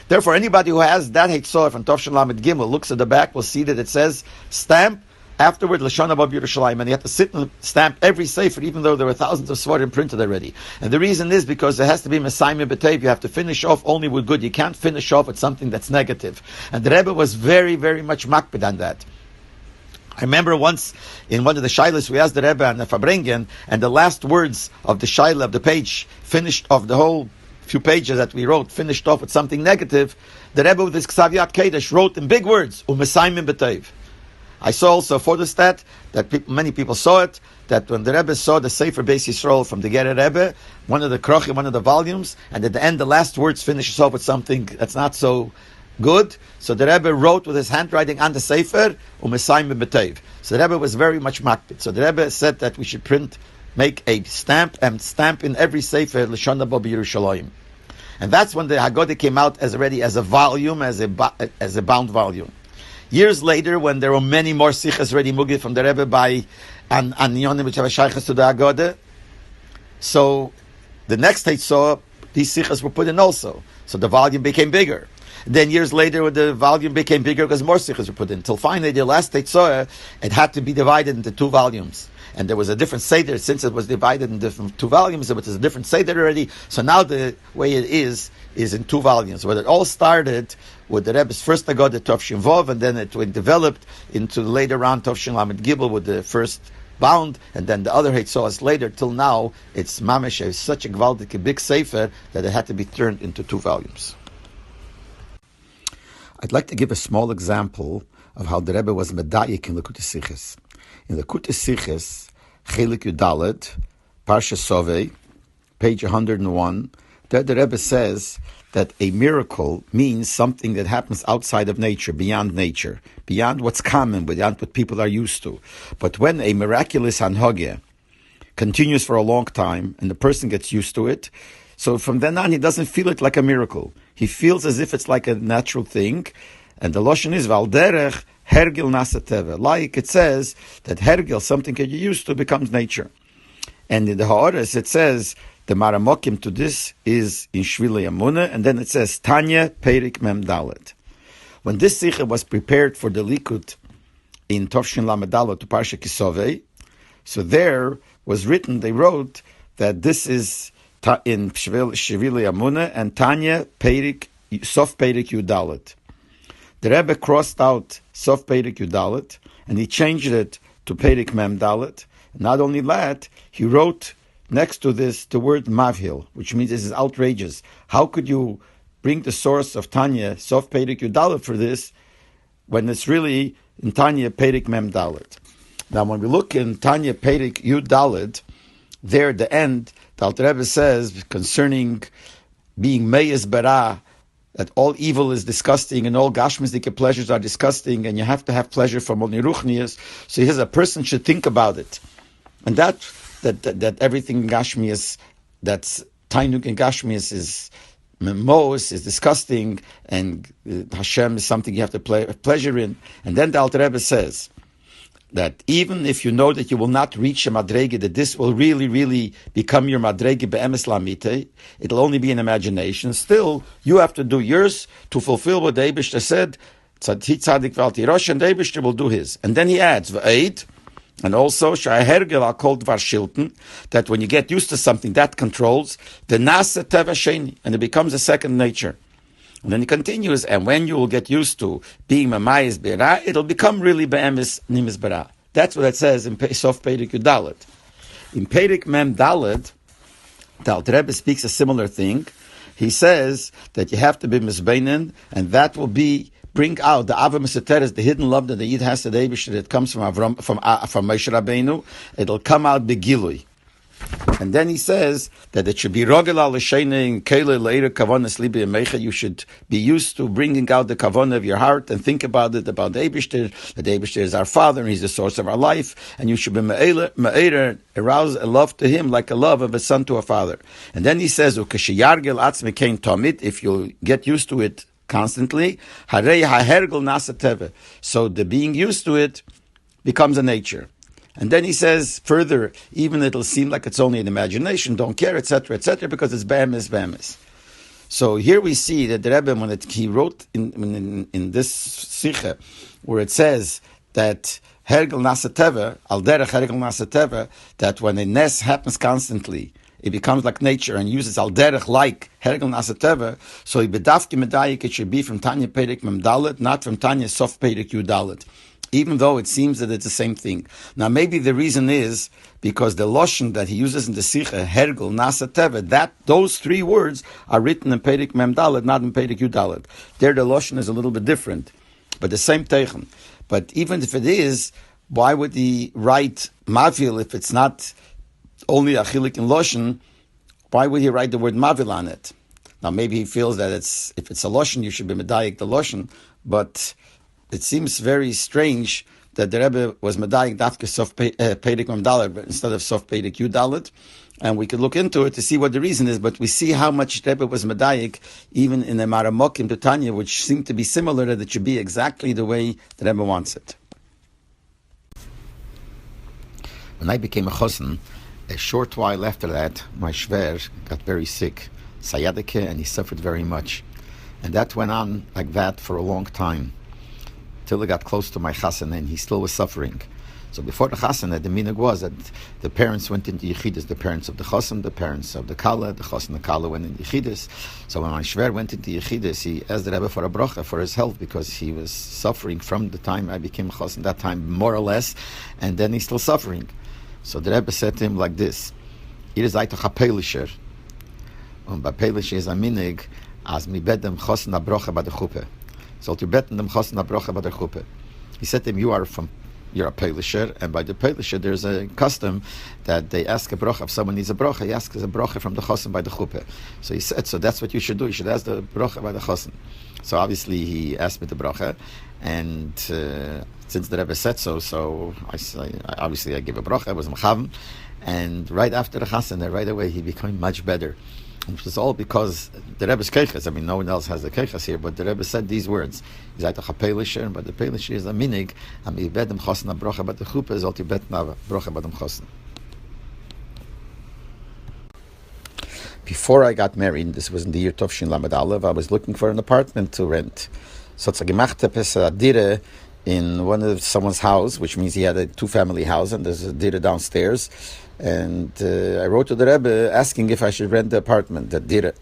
Therefore, anybody who has that Heitzor from Tov Shin Lamed Gimel looks at the back will see that it says stamp afterward Lashon Haba B'Yerushalayim, and you have to sit and stamp every sefer, even though there were thousands of svarim printed already. And the reason is because there has to be Mesayim B'Tev. You have to finish off only with good. You can't finish off with something that's negative. And the Rebbe was very, very much makpid on that. I remember once in one of the shilas we asked the Rebbe and the Fabrengen, and the last words of the shilah of the page finished off the whole few pages that we wrote, finished off with something negative. The Rebbe with his Ksaviyat Kedesh wrote in big words, Umesayim B'Tev. I saw also for the stat that many people saw it, that when the Rebbe saw the Sefer Beis Yisrael from the Gerer Rebbe, one of the krochim, one of the volumes, and at the end the last words finishes off with something that's not so good. So the Rebbe wrote with his handwriting on the Sefer, Umesayim B'Tev. So the Rebbe was very much makpid. So the Rebbe said that we should make a stamp, and stamp in every Sefer, L'shon Haba B'Yerushalayim. And that's when the Haggadah came out as a volume, as a bound volume. Years later, when there were many more sichas ready mugid from the Rebbe on Yonim which have a shaychus to the Haggadah, so the next Heitzah, these sichas were put in also. So the volume became bigger. Then years later, when the volume became bigger because more sichas were put in. Till finally, the last Heitzah, it had to be divided into two volumes. And there was a different Seder, since it was divided into two volumes, it was a different Seder already. So now the way it is in two volumes. But it all started with the Rebbe's first Haggadah, Tov Shin Vov, and then it developed into later on Tov Shin Lamed Gimel with the first bound, and then the other Heitzahs later, till now, it's Mamish, such a Gvaldik, big Sefer, that it had to be turned into two volumes. I'd like to give a small example of how the Rebbe was Medayik in Likutei Sichos. In the Likutei Sichos, Chelik Yudalet, Parsha Sovei, page 101, there the Rebbe says that a miracle means something that happens outside of nature, beyond what's common, beyond what people are used to. But when a miraculous hanhageh continues for a long time, and the person gets used to it, so from then on he doesn't feel it like a miracle. He feels as if it's like a natural thing, and the Lashon is Valderech Hergil Nasateva. Like it says that Hergil, something that you're used to, becomes nature. And in the Ha'ores it says the Maramokim to this is in Shvilei Amunah, and then it says Tanya Perik Mem Dalet. When this Sikha was prepared for the Likut in Tov Shin Lamed Dalet to Parsha Kisovei, so there was written, they wrote that this is in Shvilei Amunah and Tanya Perik Sof Perik Yudalet. The Rebbe crossed out Sof Perik Yudalet and he changed it to Perik Mem Dalet. Not only that, he wrote next to this the word Mavhil, which means this is outrageous. How could you bring the source of Tanya Sof Perik Yudalet for this when it's really in Tanya Perik Mem Dalet? Now, when we look in Tanya Perik Yudalet, there at the end, the Alter Rebbe says concerning being Meyes Bara, that all evil is disgusting and all Gashmisdike pleasures are disgusting, and you have to have pleasure from only Ruchnias. So he says a person should think about it, and that everything in Gashmias, that's Tainuk in Gashmias is Memos, is disgusting, and Hashem is something you have to pleasure in. And then the Alter Rebbe says that even if you know that you will not reach a madrege, that this will really, really become your madrege be'emes lamite, it'll only be an imagination. Still, you have to do yours to fulfill what the Eibishter said, tzadik v'al tirosh, and the Eibishter will do his. And then he adds, v'eid, and also, sha'hergel are called varshilten, that when you get used to something, that controls, the nasa teva sheni, and it becomes a second nature. And then he continues, and when you will get used to being Mamayis Bera, it'll become really Be'emes Nimis Bera. That's what it says in Sof Perek Yudalet. In Perek Mem Dalet, the Alter Rebbe speaks a similar thing. He says that you have to be Mizbeinin, and that will bring out the Ava Meseteres, the hidden love that the Yid has to the Eibishter that comes from Moshe Rabbeinu. It'll come out Begilui. And then he says that it should be Rogel al L'Sheine Kele Leira Kavonas Libi Mecha. You should be used to bringing out the Kavon of your heart and think about it, about the Eibishter. That the Eibishter is our Father and He's the source of our life. And you should be Me'eira, arouse a love to Him like a love of a son to a father. And then he says, Ukeshiyargel Atzme Kein Tomit, if you get used to it constantly, Harei HaHergel Nasa Teve. So the being used to it becomes a nature. And then he says further, even it'll seem like it's only an imagination, don't care, etc., because it's be'emes. So here we see that the Rebbe, when he wrote in this Sikha, where it says that Hergel Nasateva, Al Derech Hergel Nasateva, that when a nes happens constantly, it becomes like nature and uses Al Derech like Hergel Nasateva, so he bedafki medayik, it should be from Tanya Perek Mem Dalet, not from Tanya Sof Perek Yudalet. Even though it seems that it's the same thing. Now, maybe the reason is because the Loshen that he uses in the Sikha, Hergel, Nasa Teve, those three words are written in Perek Mem Dalet, not in Perek Yudalet. There, the Loshen is a little bit different, but the same Teichen. But even if it is, why would he write Mavil if it's not only Achilik in Loshen? Why would he write the word Mavil on it? Now, maybe he feels that if it's a Loshen, you should be Medayik the Loshen, but it seems very strange that the Rebbe was Medayik Dafke Sof Perek Mem Dalet instead of Sof Perek Yudalet, and we could look into it to see what the reason is, but we see how much Rebbe was Medayik even in the Maramokim to Tanya, which seemed to be similar, that it should be exactly the way the Rebbe wants it. When I became a Chosen, a short while after that, my Shver got very sick, Sayadike, and he suffered very much. And that went on like that for a long time, till he got close to my Chassan, and he still was suffering. So before the Chassan, the minhag was that the parents went into Yechidus, the parents of the Chassan, the parents of the Kala, the Chassan, the Kala went into Yechidus. So when my Shver went into Yechidus, he asked the Rebbe for a bracha for his health, because he was suffering from the time I became a Chassan, that time more or less, and then he's still suffering. So the Rebbe said to him like this: "It is aitoch hapelisher, and by pelisher is a minhag as mi bedem Chassan a bracha by the chuppah. So to bet them Chassan a bracha by the chuppah." He said to him, you're a Pelisher, and by the Pelisher there's a custom that they ask a bracha. If someone needs a bracha, he asks a bracha from the Chassan by the chuppah. So he said, so that's what you should do. You should ask the bracha by the Chassan. So obviously he asked me the bracha, and since the Rebbe said so I gave a bracha. I was mechavim, and right after the Chassan, right away he became much better. Which is all because the Rebbe's keiches. I mean, no one else has the keiches here, but the Rebbe said these words: "Is that a pelisher?" But the pelisher is a minig. Am ibedem chosna brocha, but the chuppah is alti betna brocha badem chosna. Before I got married, this was in the year Tovshin Lamed Aleph, I was looking for an apartment to rent. So it's a gemachte pesadire in one of someone's house, which means he had a two-family house, and there's a dire downstairs. And I wrote to the Rebbe asking if I should rent the apartment, the dire.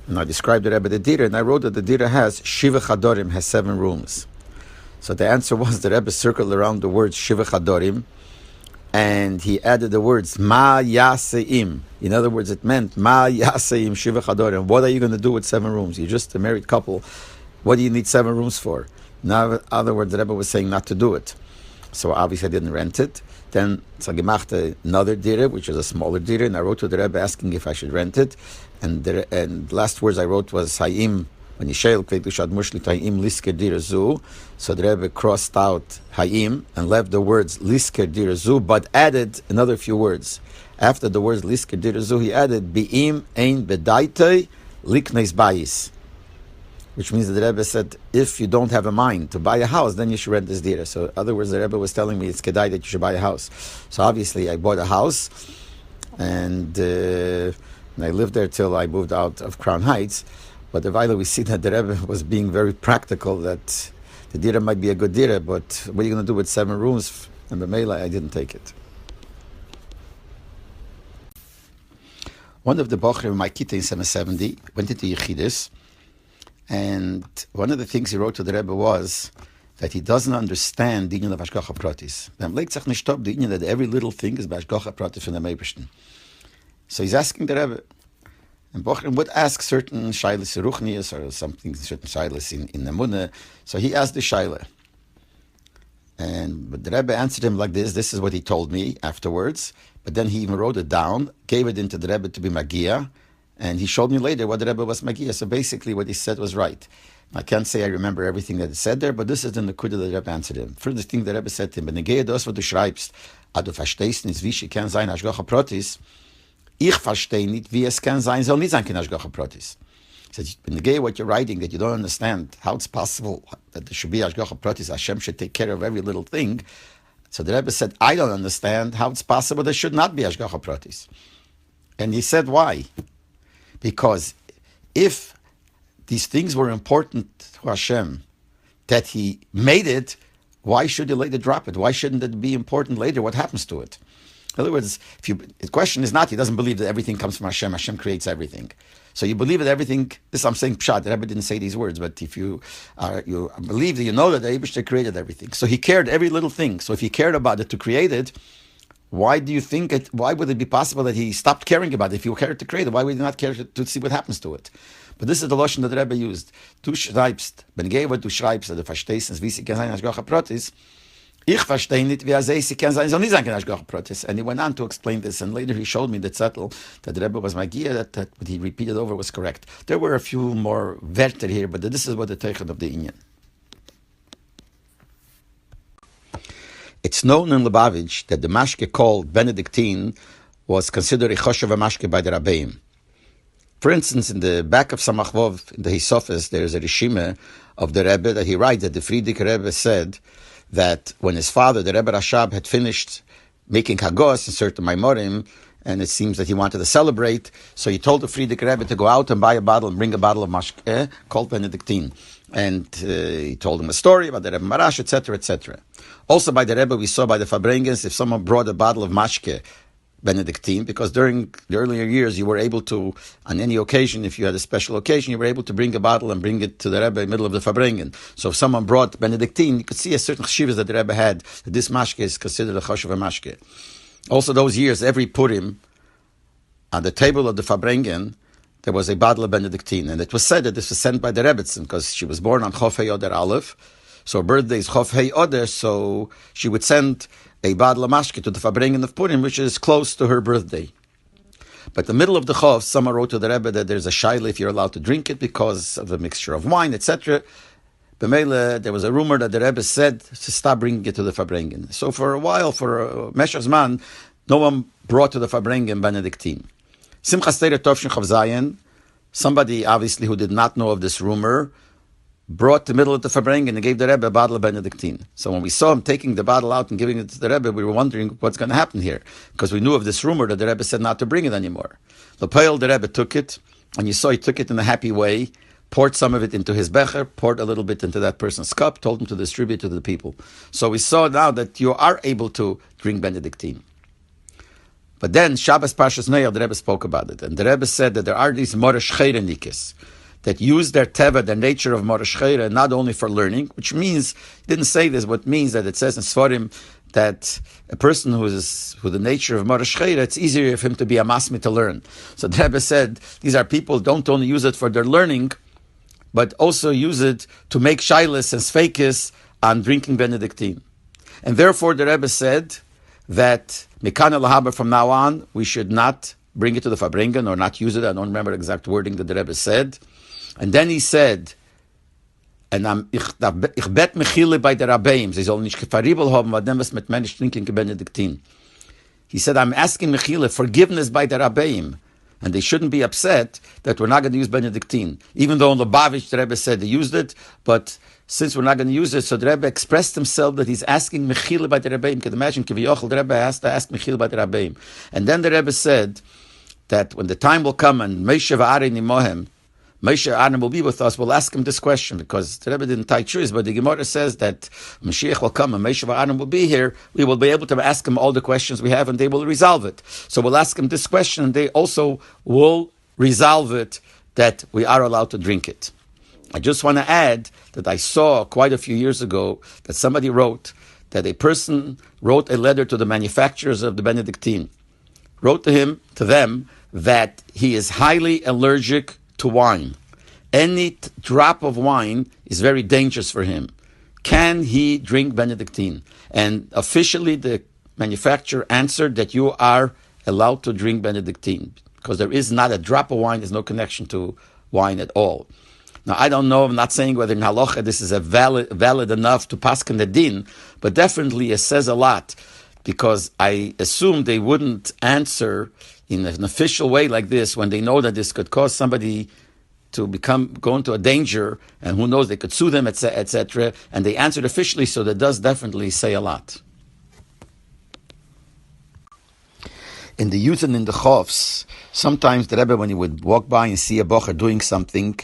And I described the Rebbe the dire, and I wrote that the dire has Shiva Chadorim, has 7 rooms. So the answer was the Rebbe circled around the words Shiva Chadorim, and he added the words Ma Yaseim. In other words, it meant Ma Yaseim Shiva Chadorim. What are you going to do with 7 rooms? You're just a married couple. What do you need 7 rooms for? In other words, the Rebbe was saying not to do it. So obviously I didn't rent it. Then so gemachte another dire, which is a smaller dire, and I wrote to the Rebbe asking if I should rent it. And last words I wrote was Hayim, when Yishayel Kvedushad Mushlit Hayim Lisker Dire Zu. So the Rebbe crossed out Hayim and left the words Lisker Dire Zu, but added another few words. After the words Lisker Dire Zu, he added Bi'im Ein Bedaitei Likneis Bayis, which means that the Rebbe said, if you don't have a mind to buy a house, then you should rent this dire. So in other words, the Rebbe was telling me it's kedai that you should buy a house. So obviously I bought a house, and I lived there till I moved out of Crown Heights. But the Vaila, we see that the Rebbe was being very practical, that the dire might be a good dire, but what are you going to do with 7 rooms? And B'meila, I didn't take it. One of the Bochrim in my Kita in 770 went into Yechidus, And one of the things he wrote to the Rebbe was that he doesn't understand the union of Hashgacha Pratis. That every little thing is by Hashgacha Pratis from the Meibishten. So he's asking the Rebbe, and Bochrim would ask certain shaylas ruchnius or something, certain shaylas in the Munah. So he asked the shayla, but the Rebbe answered him like this. This is what he told me afterwards. But then he even wrote it down, gave it into the Rebbe to be Magia, and he showed me later what the Rebbe was Magia. So basically what he said was right. I can't say I remember everything that is said there, but this is the Nekuda that the Rebbe answered him. First thing the Rebbe said to him, "Benegea das, was du schreibst, du verstehst nicht, wie sie kann sein, Hashgacha Pratis. Ich verstehe nicht, wie es kann sein, soll nicht sein, kein Hashgacha Pratis." He said, "Benegea what you're writing, that you don't understand how it's possible that there should be Hashgacha Pratis, Hashem should take care of every little thing." So the Rebbe said, "I don't understand how it's possible there should not be Hashgacha Pratis." And he said, "Why?" Because if these things were important to Hashem, that He made it, why should He later drop it? Why shouldn't it be important later? What happens to it? In other words, the question is not, he doesn't believe that everything comes from Hashem. Hashem creates everything. So you believe that everything, this I'm saying pshat, the Rebbe didn't say these words, but if you believe that you know that the Eibishter created everything. So He cared every little thing. So if He cared about it to create it, why do you think why would it be possible that He stopped caring about it? If He cared to create it, why would He not care to see what happens to it? But this is the Lashon that the Rebbe used. Du schreibst, ben gewa du schreibst, du verstehst, wie sie kann sein, Hashgacha Pratis. Ich verstehe nicht, wie sie kann sein, soll nicht sein, Hashgacha Pratis. And he went on to explain this, and later he showed me the zettel that the Rebbe was Magia, that what he repeated over was correct. There were a few more Wörter here, but this is what the Teichen of the Inyan. It's known in Lubavitch that the mashke called Benedictine was considered a choshev mashke by the Rabbeim. For instance, in the back of Samach Vov, in the Hisofis, there is a Rishime of the Rebbe that he writes that the Frierdiker Rebbe said that when his father, the Rebbe Rashab, had finished making Hagos in certain Maimorim, and it seems that he wanted to celebrate, so he told the Frierdiker Rebbe to go out and buy a bottle and bring a bottle of mashke called Benedictine. And he told him a story about the Rebbe Marash, etc., etc. Also by the Rebbe, we saw by the Fabrengens, if someone brought a bottle of mashke, Benedictine, because during the earlier years you were able to, on any occasion, if you had a special occasion, you were able to bring a bottle and bring it to the Rebbe in the middle of the Fabrengen. So if someone brought Benedictine, you could see a certain chshivas that the Rebbe had, that this mashke is considered a choshev mashke. Also those years, every Purim, on the table of the Fabrengen, there was a bottle of Benedictine, and it was said that this was sent by the Rebbetzin, because she was born on Chof Hei Oder Aleph, so her birthday is Chof Hei Oder, so she would send a bottle of mashke to the Fabrengen of Purim, which is close to her birthday. But the middle of the Chof, someone wrote to the Rebbe that there's a shaila if you're allowed to drink it because of the mixture of wine, etc. B'meile, there was a rumor that the Rebbe said to stop bringing it to the Fabrengen. So for a while, for Meshach Zman, no one brought to the Fabrengen Benedictine. Simchas Torah Tovshin Chav Zayin, somebody obviously who did not know of this rumor, brought the middle of the Fabrengen and gave the Rebbe a bottle of Benedictine. So when we saw him taking the bottle out and giving it to the Rebbe, we were wondering what's going to happen here, because we knew of this rumor that the Rebbe said not to bring it anymore. The Rebbe took it, and you saw he took it in a happy way, poured some of it into his becher, poured a little bit into that person's cup, told him to distribute to the people. So we saw now that you are able to drink Benedictine. But then Shabbos Parshas Noach, the Rebbe spoke about it, and the Rebbe said that there are these Moresh Chayre Nikis that use their teva, their nature of Moresh Chayre, not only for learning, which means, he didn't say this, but means that it says in Sforim that a person who is with the nature of Moresh Chayre, it's easier for him to be a masmi to learn. So the Rebbe said, these are people who don't only use it for their learning, but also use it to make shailas and sfeikis on drinking Benedictine. And therefore the Rebbe said that Mikana Lahaba from now on, we should not bring it to the Fabrengen or not use it. I don't remember the exact wording that the Rebbe said. And then he said, and ich bet mechile bei der Rabbeim, sie sollen nicht gefaribel haben, weil dem was mit Mensch trinken Benedictin. He said, I'm asking mechile, forgiveness by the Rabbeim. And they shouldn't be upset that we're not going to use Benedictine. Even though in Lubavitch the Rebbe said they used it, but since we're not going to use it, so the Rebbe expressed himself that he's asking mechile by the Rabbeim. You can imagine, Kiviyochel, the Rebbe has to ask mechile by the Rabbeim. And then the Rebbe said that when the time will come and Moshe v'Aaron imohem, Moshe Aaron will be with us, we'll ask him this question, because the Rebbe didn't tie truths, but the Gemara says that Mashiach will come and Moshe Aaron will be here. We will be able to ask him all the questions we have and they will resolve it. So we'll ask him this question and they also will resolve it, that we are allowed to drink it. I just want to add that I saw quite a few years ago that somebody wrote that a person wrote a letter to the manufacturers of the Benedictine, wrote to them, that he is highly allergic to wine. Any drop of wine is very dangerous for him. Can he drink Benedictine? And officially the manufacturer answered that you are allowed to drink Benedictine, because there is not a drop of wine, there's no connection to wine at all. Now, I don't know, I'm not saying whether in halacha this is a valid enough to paskin the din, but definitely it says a lot, because I assume they wouldn't answer in an official way like this when they know that this could cause somebody to go into a danger, and who knows, they could sue them, etc. And they answered officially, so that does definitely say a lot. In the youth and in the chofs, sometimes the Rebbe, when he would walk by and see a bocher doing something,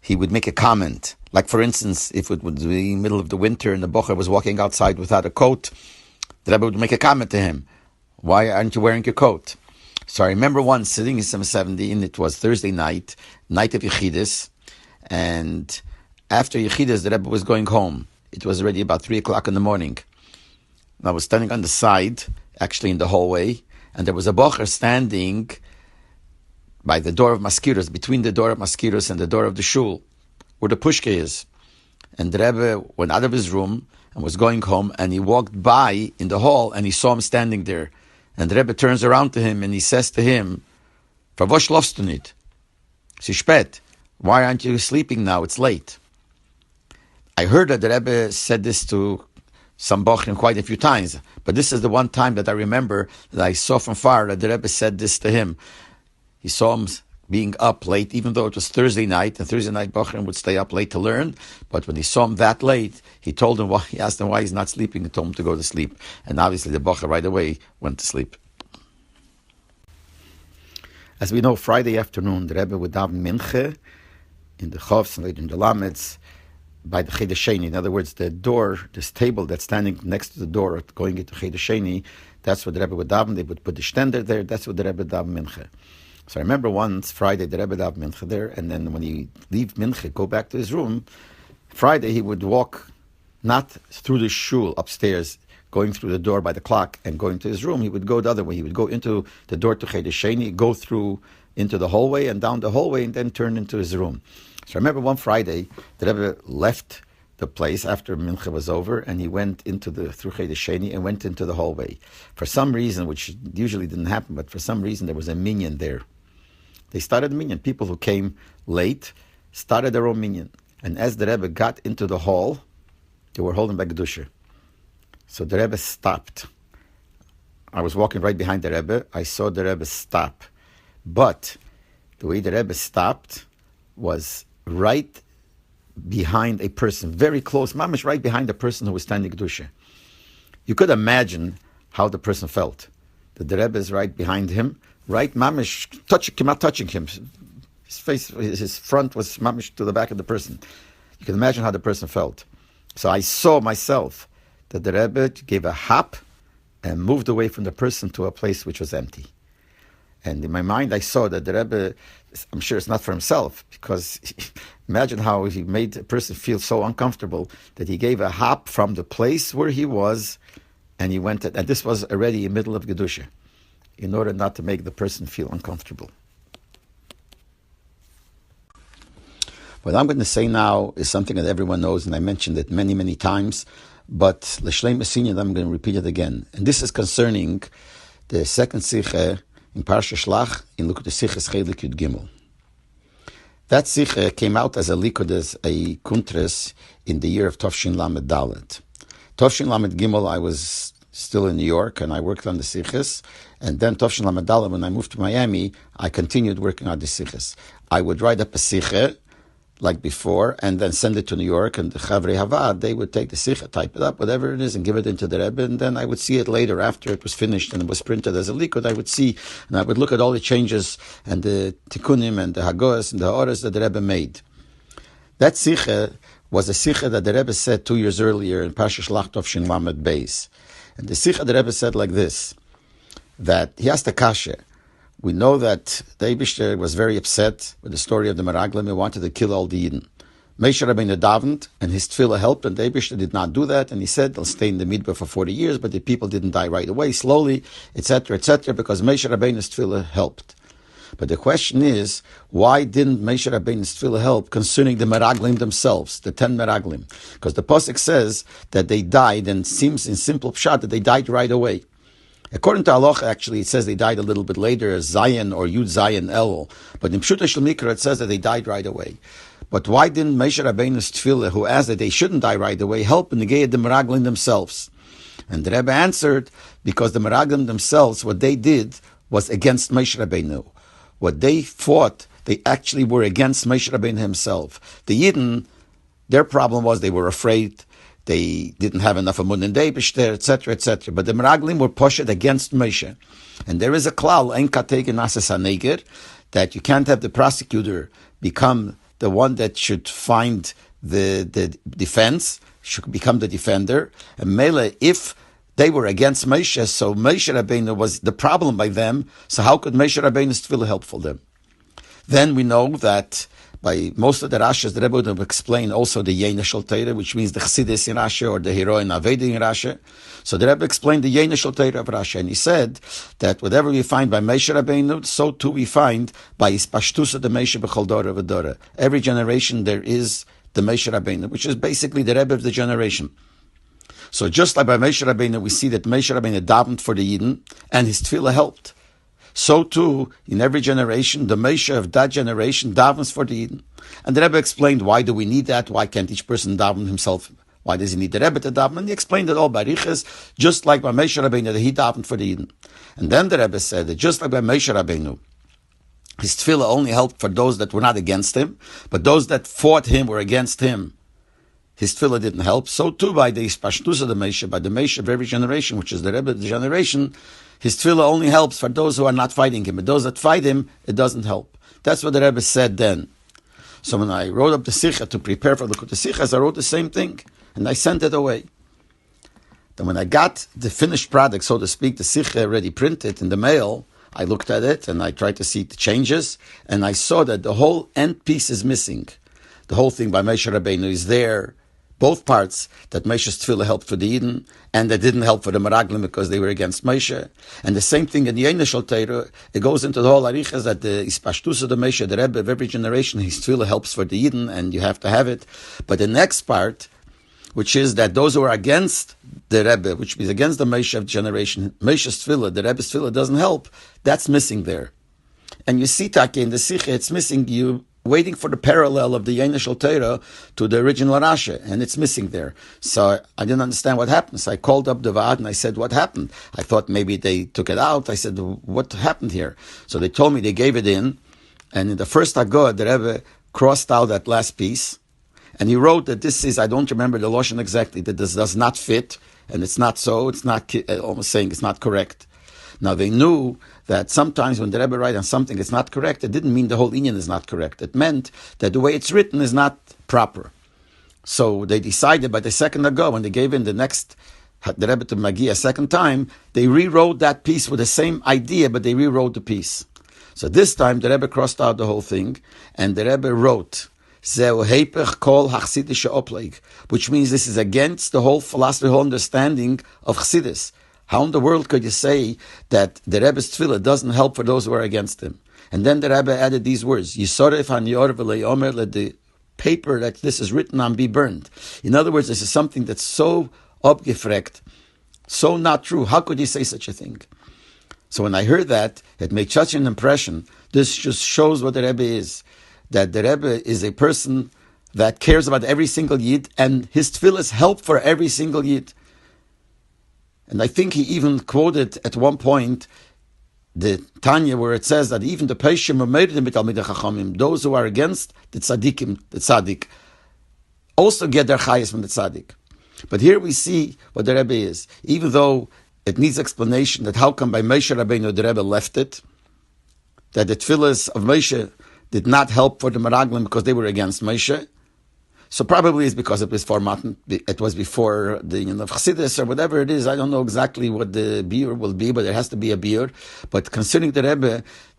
he would make a comment. Like, for instance, if it would be middle of the winter and the bocher was walking outside without a coat, the Rebbe would make a comment to him. Why aren't you wearing your coat? So I remember once sitting in 770, and it was Thursday night of Yechidus, and after Yechidus, the Rebbe was going home. It was already about 3 o'clock in the morning. And I was standing on the side, actually in the hallway, and there was a bocher standing by the door of mosquitoes, between the door of mosquitoes and the door of the shul, where the pushka is. And the Rebbe went out of his room and was going home, and he walked by in the hall, and he saw him standing there. And the Rebbe turns around to him, and he says to him, "For was schlafst du nicht? Es ist spät. Why aren't you sleeping now? It's late." I heard that the Rebbe said this to some bochrim quite a few times, but this is the one time that I remember that I saw from far that the Rebbe said this to him. He saw him being up late, even though it was Thursday night, and Thursday night bochrim would stay up late to learn, but when he saw him that late, he asked him why he's not sleeping, and told him to go to sleep. And obviously the bocher right away went to sleep. As we know, Friday afternoon, the Rebbe would daven minche in the chovs and later in the lamets, by the Cheder Sheni. In other words, the door, this table that's standing next to the door going into Cheder Sheni, that's what the Rebbe would daven. They would put the stender there, that's what the Rebbe daven minche. So I remember once, Friday, the Rebbe daven minche there, and then when he leave minche, go back to his room, Friday he would walk not through the shul upstairs, going through the door by the clock and going to his room. He would go the other way. He would go into the door to Cheder Sheni, go through into the hallway and down the hallway, and then turn into his room. So I remember one Friday, the Rebbe left the place after Mincha was over, and he went through Cheder Sheni and went into the hallway. For some reason, which usually didn't happen, but for some reason there was a minyan there. They started a minyan. People who came late started their own minyan. And as the Rebbe got into the hall, they were holding back Kedusha. So the Rebbe stopped. I was walking right behind the Rebbe. I saw the Rebbe stop. But the way the Rebbe stopped was right behind a person, very close, mamish right behind the person who was standing Kedusha. You could imagine how the person felt. That the Rebbe is right behind him, right mamish, not touching him. His face, his front was mamish to the back of the person. You can imagine how the person felt. So I saw myself that the Rebbe gave a hop and moved away from the person to a place which was empty. And in my mind, I saw that the Rebbe, I'm sure it's not for himself, because imagine how he made a person feel so uncomfortable that he gave a hop from the place where he was, and he went, and this was already in the middle of Gedusha, in order not to make the person feel uncomfortable. What I'm going to say now is something that everyone knows, and I mentioned it many, many times, but L'Shlei Mesinyad, I'm going to repeat it again. And this is concerning the second Sikhe in Parsha Shlach, in Likud Siches Chelik Yud Gimel. That Sikhe came out as a Likud, as a Kuntres, in the year of Tovshin Lamed Dalet. Tovshin Lamed Gimel, I was still in New York, and I worked on the Siches, and then Tovshin Lamed Dalet, when I moved to Miami, I continued working on the Siches. I would write up a Sikhe, like before, and then send it to New York, and the Chavrei Havad, they would take the Sikha, type it up, whatever it is, and give it into the Rebbe, and then I would see it later, after it was finished and it was printed as a likud. I would see, and I would look at all the changes, and the Tikkunim, and the Hagos, and the Horas that the Rebbe made. That Sikha was a Sikha that the Rebbe said 2 years earlier in Parsha Shlach Tovshin Lamed Beis. And the Sikha the Rebbe said like this, that he asked a kasha. We know that the Eibishter was very upset with the story of the Meraglim. He wanted to kill all the Yidden. Moshe Rabbeinu davened, and his tefillah helped, and the Eibishter did not do that, and he said they'll stay in the midbar for 40 years, but the people didn't die right away, slowly, etc., because Moshe Rabbeinu's tefillah helped. But the question is, why didn't Moshe Rabbeinu's tefillah help concerning the meraglim themselves, the 10 meraglim? Because the pasuk says that they died, and it seems in simple pshat that they died right away. According to Halacha, actually, it says they died a little bit later, as Zion or Yud Zion El. But in Pshuta Shel Mikra, it says that they died right away. But why didn't Moshe Rabbeinu's tefillah, who asked that they shouldn't die right away, help in the negate the meraglim themselves? And the Rebbe answered, because the meraglim themselves, what they did was against Moshe Rabbeinu. What they fought, they actually were against Moshe Rabbeinu himself. The Yidden, their problem was they were afraid. They didn't have enough amun and Eibishter, etc., etc. But the meraglim were pushed against Moshe. And there is a klal, ein kateg nases haneger, that you can't have the prosecutor become the one that should find the defense, should become the defender. And Mele, if they were against Moshe, so Moshe Rabbeinu was the problem by them, so how could Moshe Rabbeinu's tefillah help for them? Then we know that by most of the Rashas, the Rebbe would have explained also the Yena Shel Torah, which means the Chassidus in Rashi or the Hero in Aveda in Rashi. So the Rebbe explained the Yena Shel Torah of Rashi, and he said that whatever we find by Moshe Rabbeinu, so too we find by his Pashtus of the Moshe B'chol Dora V'Dora. Every generation there is the Moshe Rabbeinu, which is basically the Rebbe of the generation. So just like by Moshe Rabbeinu, we see that Moshe Rabbeinu davened for the Yidden, and his tefillah helped. So too, in every generation, the Moshe of that generation davens for the Yidden. And the Rebbe explained, why do we need that? Why can't each person daven himself? Why does he need the Rebbe to daven? And he explained it all by Riches, just like by Moshe Rabbeinu, that he davened for the Yidden. And then the Rebbe said that just like by Moshe Rabbeinu, his tefillah only helped for those that were not against him, but those that fought him were against him. His tefillah didn't help. So too by the Pashtus of the Moshe, by the Moshe of every generation, which is the Rebbe of the generation, his tefillah only helps for those who are not fighting him. But those that fight him, it doesn't help. That's what the Rebbe said then. So when I wrote up the Sikha to prepare for the Sikhas, I wrote the same thing, and I sent it away. Then when I got the finished product, so to speak, the Sikha already printed in the mail, I looked at it, and I tried to see the changes, and I saw that the whole end piece is missing. The whole thing by Moshe Rabbeinu is there. Both parts, that Moshe's tefillah helped for the Yidden, and that didn't help for the meraglim because they were against Moshe. And the same thing in the Yena Shel Torah, it goes into the whole arichas that the Ispashtus of the Moshe, the Rebbe of every generation, his tefillah helps for the Yidden, and you have to have it. But the next part, which is that those who are against the Rebbe, which means against the Moshe of generation, Moshe's tefillah, the Rebbe's tefillah doesn't help, that's missing there. And you see, Taki, in the Sikha, it's missing you waiting for the parallel of the Yena Shel Torah to the original Rashi, and it's missing there. So I didn't understand what happened. So I called up the Vaad and I said, what happened? I thought maybe they took it out. I said, what happened here? So they told me they gave it in, and in the first Haggadah, the Rebbe crossed out that last piece, and he wrote that this is, I don't remember the Lashon exactly, that this does not fit, and it's not so, it's not, almost saying it's not correct. Now they knew that sometimes when the Rebbe writes on something it's not correct, it didn't mean the whole inyan is not correct. It meant that the way it's written is not proper. So they decided by the second ago, when they gave in the Rebbe to Magi a second time, they rewrote that piece with the same idea, but they rewrote the piece. So this time the Rebbe crossed out the whole thing, and the Rebbe wrote, Zeu heipech kol hachsidische opleg, which means this is against the whole philosophy, whole understanding of Chassidus. How in the world could you say that the Rebbe's tefillah doesn't help for those who are against him? And then the Rebbe added these words, Yisoref hanyor v'le'omer, let the paper that this is written on be burned. In other words, this is something that's so abgefrekt, so not true. How could you say such a thing? So when I heard that, it made such an impression. This just shows what the Rebbe is. That the Rebbe is a person that cares about every single Yid, and his tefillahs help for every single Yid. And I think he even quoted at one point the Tanya where it says that even the Peishim are made in Talmidei Chachamim, those who are against the Tzadikim, the Tzadik, also get their chayas from the Tzadik. But here we see what the Rebbe is. Even though it needs explanation that how come by Moshe Rabbeinu the Rebbe left it, that the tefillahs of Moshe did not help for the Meraglim because they were against Moshe. So probably it's because it was it was before the union of Chassidus or whatever it is. I don't know exactly what the biur will be, but there has to be a biur. But concerning the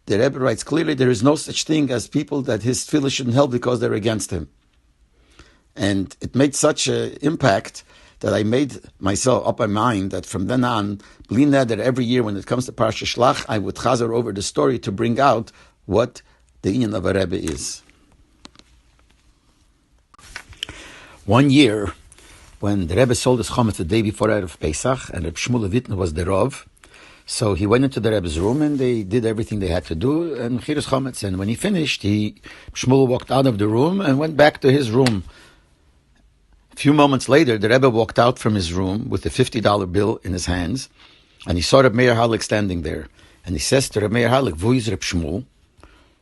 Rebbe writes clearly there is no such thing as people that his tefillah shouldn't help because they're against him. And it made such an impact that I made myself up my mind that from then on, believe that every year when it comes to Parsha Shlach, I would chazer over the story to bring out what the inyan of a Rebbe is. One year, when the Rebbe sold his chometz the day before Erev Pesach, and Reb Shmuel Levitner was the Rav, so he went into the Rebbe's room and they did everything they had to do, and Chiras chometz. And when he finished, Shmuel walked out of the room and went back to his room. A few moments later, the Rebbe walked out from his room with a $50 bill in his hands, and he saw Reb Meir Halik standing there. And he says to Reb Meir Halik, "Wo is Reb Shmuel?"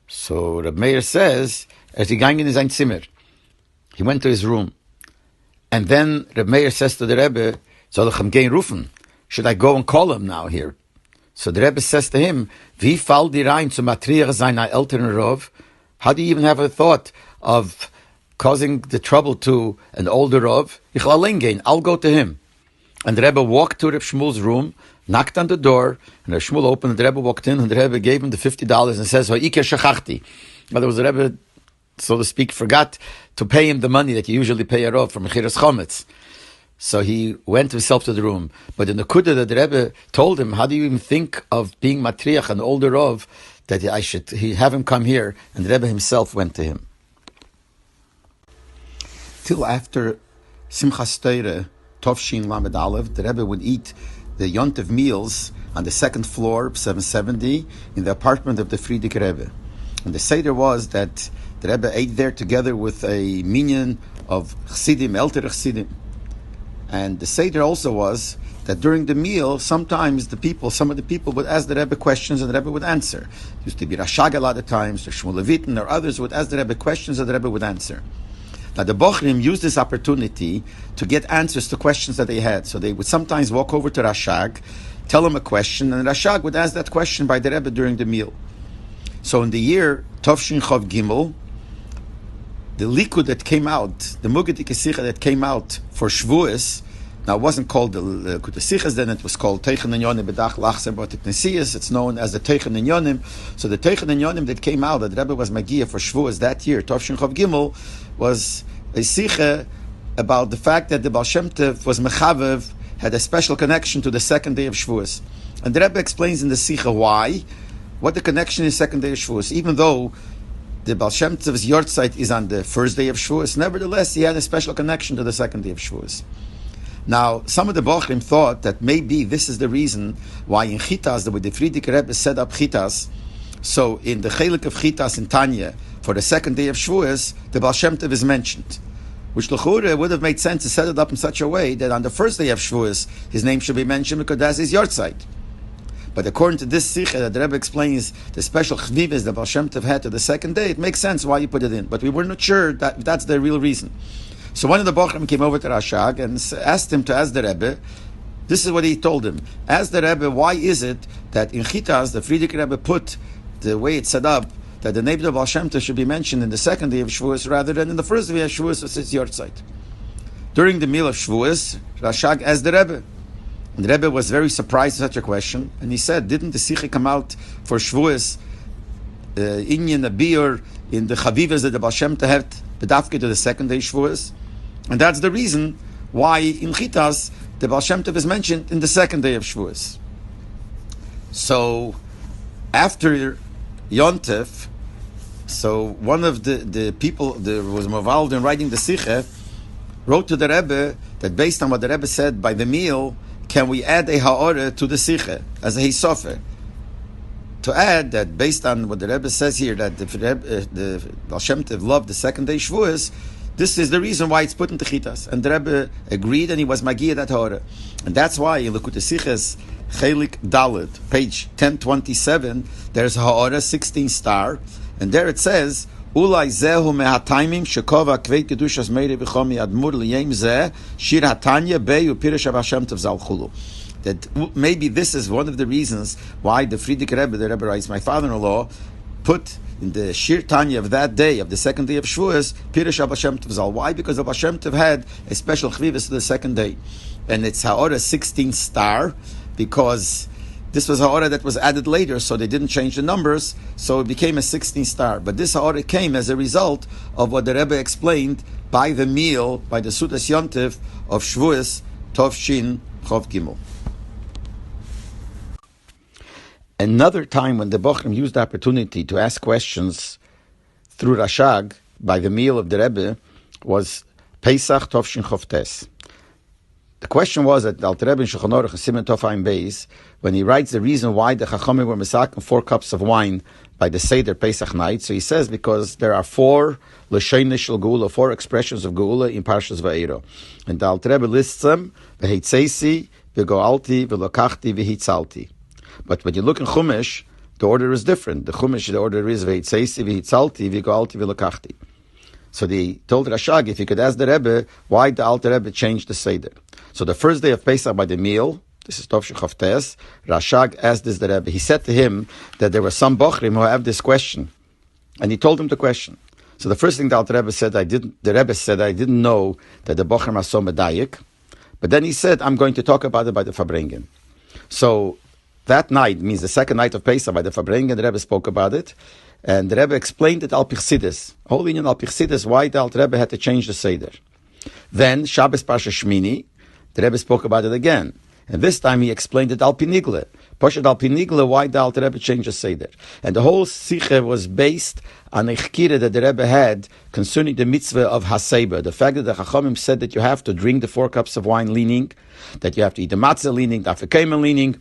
So Reb Meir says, "Er ist gegangen in sein Zimmer." He went to his room. And then Reb Meir says to the Rebbe, "Soll ich ihm gehen rufen? Should I go and call him now here?" So the Rebbe says to him, "Wie fall dir rein zu matriach seiner älteren Rav? How do you even have a thought of causing the trouble to an older Rav? Ich will allein gehen. I'll go to him." And the Rebbe walked to Reb Shmuel's room, knocked on the door, and Reb Shmuel opened, and the Rebbe walked in, and the Rebbe gave him the $50 and says, "Ho'ike shachachti." In other words, the Rebbe, so to speak, forgot to pay him the money that you usually pay a Rav from Chiras chometz. So he went himself to the room. But in the Kudah that the Rebbe told him, how do you even think of being matriach, an older Rav, that I should have him come here? And the Rebbe himself went to him. Till after Simchas Torah, Tovshin Lamed Aleph, the Rebbe would eat the Yontiv meals on the second floor, 770, in the apartment of the Frierdiker Rebbe. And the Seder was that the Rebbe ate there together with a minyan of Chassidim, Elter Chassidim. And the Seder also was that during the meal, sometimes some of the people would ask the Rebbe questions and the Rebbe would answer. It used to be Rashag a lot of times, or Shmuel Levitner, or others would ask the Rebbe questions and the Rebbe would answer. Now the Bochrim used this opportunity to get answers to questions that they had. So they would sometimes walk over to Rashag, tell him a question, and Rashag would ask that question by the Rebbe during the meal. So in the year Tovshin Chov Gimel, the Likud that came out, the Mugadik Sicha that came out for Shavuos, now it wasn't called the Likud Sichas then, it was called Teichen Ninyonim B'dach Lachser Botik Nesias. It's known as the Teichen Ninyonim. So the Teichen Ninyonim that came out, that Rebbe was Magia for Shavuos that year, Tovshin Chov Gimel, was a Sicha about the fact that the Baal Shem Tov was Mechavev, had a special connection to the second day of Shavuos. And the Rebbe explains in the Sicha why, what the connection is second day of Shavuos. Even though the Baal Shem Tov's Yortzeit is on the first day of Shavuos, nevertheless, he had a special connection to the second day of Shavuos. Now, some of the Bochrim thought that maybe this is the reason why in Chitas, the way the Frierdiker Rebbe set up Chitas, so in the Chelik of Chitas in Tanya, for the second day of Shavuos, the Baal Shem Tov is mentioned. Which l'chura would have made sense to set it up in such a way that on the first day of Shavuos, his name should be mentioned because that's his Yortzeit. But according to this Sikha that the Rebbe explains the special chvivas that Baal Shem Tov had to the second day, it makes sense why you put it in. But we were not sure that that's the real reason. So one of the Bochrim came over to Rashag and asked him to ask the Rebbe. This is what he told him. Ask the Rebbe, why is it that in Chitas, the Frierdiker Rebbe put the way it's set up, that the name of Baal Shem Tov should be mentioned in the second day of Shavuos rather than in the first day of Shavuos, it's his Yortzeit. During the meal of Shavuos, Rashag asked the Rebbe. And the Rebbe was very surprised at such a question, and he said, didn't the Sikha come out for Shavuos, Inyan Abir, in the Chavivas that the Baal Shem Tov had, Bedafke to the second day Shavuos? And that's the reason why in Chitas, the Baal Shem Tov is mentioned in the second day of Shavuos. So, after Yontef, so one of the people that was involved in writing the Sikha wrote to the Rebbe that based on what the Rebbe said by the meal, can we add a ha'orah to the Sikha as a hisofer? To add that based on what the Rebbe says here, that the Baal Shem Tov loved the second day Shavuos, this is the reason why it's put into Chitas. And the Rebbe agreed and he was Magia that ha'orah. And that's why in Likutei Sichas, Chelik Dalet, page 1027, there's ha'orah 16 star, and there it says, Ulai zehu mehataimim shekova kveit kedushas meiri v'chomi admur liyem zeh shir hatanya beyu pirish Baal Shem Tov zal chulu. That maybe this is one of the reasons why the Frierdiker Rebbe, the Rebbe writes, my father-in-law, put in the Shir Tanya of that day, of the second day of Shavuos, Pirish Baal Shem Tov zal. Why? Because the Baal Shem Tov had a special chvivus to the second day. And it's ha'orah 16 star, because this was ha'orah that was added later, so they didn't change the numbers, so it became a 16 star. But this ha'orah came as a result of what the Rebbe explained by the meal, by the Sudas Yontif of Shavuos Tov Shin Chov Gimel. Another time when the Bochrim used the opportunity to ask questions through Rashag by the meal of the Rebbe was Pesach Tov Shin Chov Tes. The question was that Alter Rebbe in Shulchan Aruch Siman Tov Ayin Beis, when he writes the reason why the Chachamim were misaken 4 cups of wine by the Seder Pesach night, so he says because there are 4 L'Sheinish Shel Geula, 4 expressions of Geula in Parshas Va'era. And the Alter Rebbe lists them, V'heitzeisi, V'goalti, V'lokachti, V'hitzalti. But when you look in Chumash, the order is different. The Chumash, the order is V'heitzeisi, V'hitzalti, V'goalti, V'lokachti. So they told Rashag, if you could ask the Rebbe, why the Alter Rebbe changed the Seder. So the first day of Pesach by the meal, this is Tov Shin Chov Tes, Rashag asked this the Rebbe. He said to him that there were some Bochrim who have this question. And he told him the question. So the first thing the Alter Rebbe said, the Rebbe said, I didn't know that the Bochrim are so medayik. But then he said, I'm going to talk about it by the Fabrengen. So that night, means the second night of Pesach by the Fabrengen, the Rebbe spoke about it. And the Rebbe explained it al Chassidus. Whole in al Chassidus, why the Alter Rebbe had to change the Seder. Then, Shabbos Parsha Shmini, the Rebbe spoke about it again. And this time he explained it al Pinigle. Poshet al Pinigle, why the Alter Rebbe changed the Seder. And the whole Sikha was based on a chkira that the Rebbe had concerning the mitzvah of Haseba. The fact that the Chachamim said that you have to drink the 4 cups of wine leaning, that you have to eat the matzah leaning, the afekema leaning.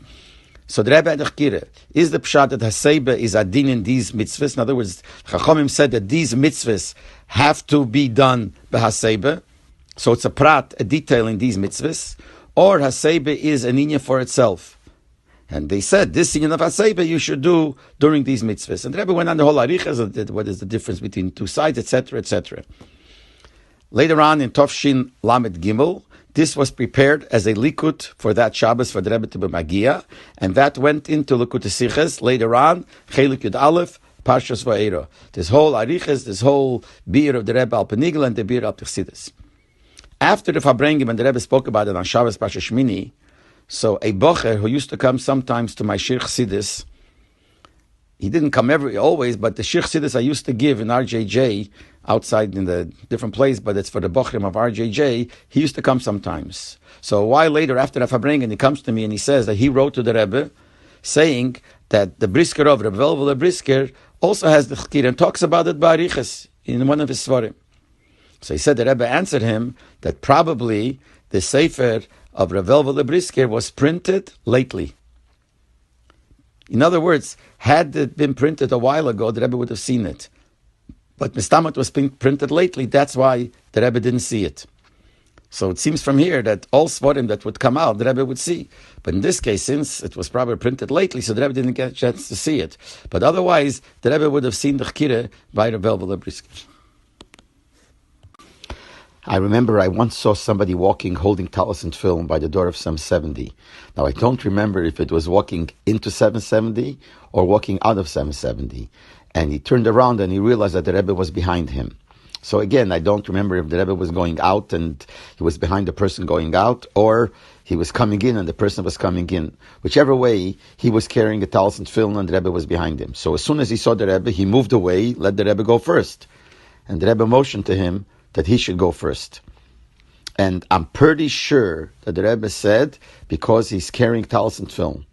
So the Rebbe had a chkira. Is the pshat that Haseba is adin in these mitzvahs? In other words, Chachamim said that these mitzvahs have to be done by Haseba. So it's a prat, a detail in these mitzvahs. Or Haseba is an inya for itself. And they said, this inya of Haseba you should do during these mitzvahs. And the Rebbe went on the whole arichas, what is the difference between 2 sides, etc., etc. Later on in Tov Shin Lamed Gimel, this was prepared as a likut for that Shabbos for the Rebbe to be Magia, and that went into Likut Siches later on, Chelik Yud Aleph, Parshas Va'era. This whole arichas, this whole beer of the Rebbe al Penigel and the beer of Chassidus. After the Fabrengim and the Rebbe spoke about it on Shabbos Parsha Shmini, so a bocher who used to come sometimes to my Shir Chassidus, he didn't come always, but the Shir Chassidus I used to give in RJJ, outside in the different place, but it's for the bochrim of RJJ, he used to come sometimes. So a while later, after the Fabrengim, he comes to me and he says that he wrote to the Rebbe, saying that the brisker of Rav Leibel Brisker also has the chkir and talks about it by Arichas in one of his svarim. So he said the Rebbe answered him that probably the Sefer of Rav Leibel Brisker was printed lately. In other words, had it been printed a while ago, the Rebbe would have seen it. But Mistamat was printed lately, that's why the Rebbe didn't see it. So it seems from here that all svarim that would come out, the Rebbe would see. But in this case, since it was probably printed lately, so the Rebbe didn't get a chance to see it. But otherwise, the Rebbe would have seen the chkire by Rav Leibel Brisker. I remember I once saw somebody walking, holding talis and film by the door of 770. Now I don't remember if it was walking into 770 or walking out of 770. And he turned around and he realized that the Rebbe was behind him. So again, I don't remember if the Rebbe was going out and he was behind the person going out, or he was coming in and the person was coming in. Whichever way, he was carrying a talis and film and the Rebbe was behind him. So as soon as he saw the Rebbe, he moved away, let the Rebbe go first. And the Rebbe motioned to him that he should go first. And I'm pretty sure that the Rebbe said, because he's carrying talis and film.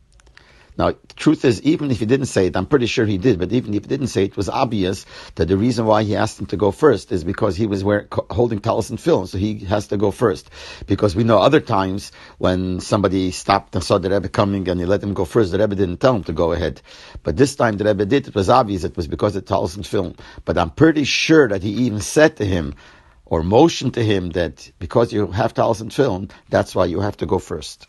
Now, the truth is, even if he didn't say it, I'm pretty sure he did, but even if he didn't say it, it was obvious that the reason why he asked him to go first is because he was holding talis and film, so he has to go first. Because we know other times when somebody stopped and saw the Rebbe coming and he let him go first, the Rebbe didn't tell him to go ahead. But this time the Rebbe did, it was obvious it was because of talis and film. But I'm pretty sure that he even said to him, or motioned to him, that because you have talis and film, that's why you have to go first.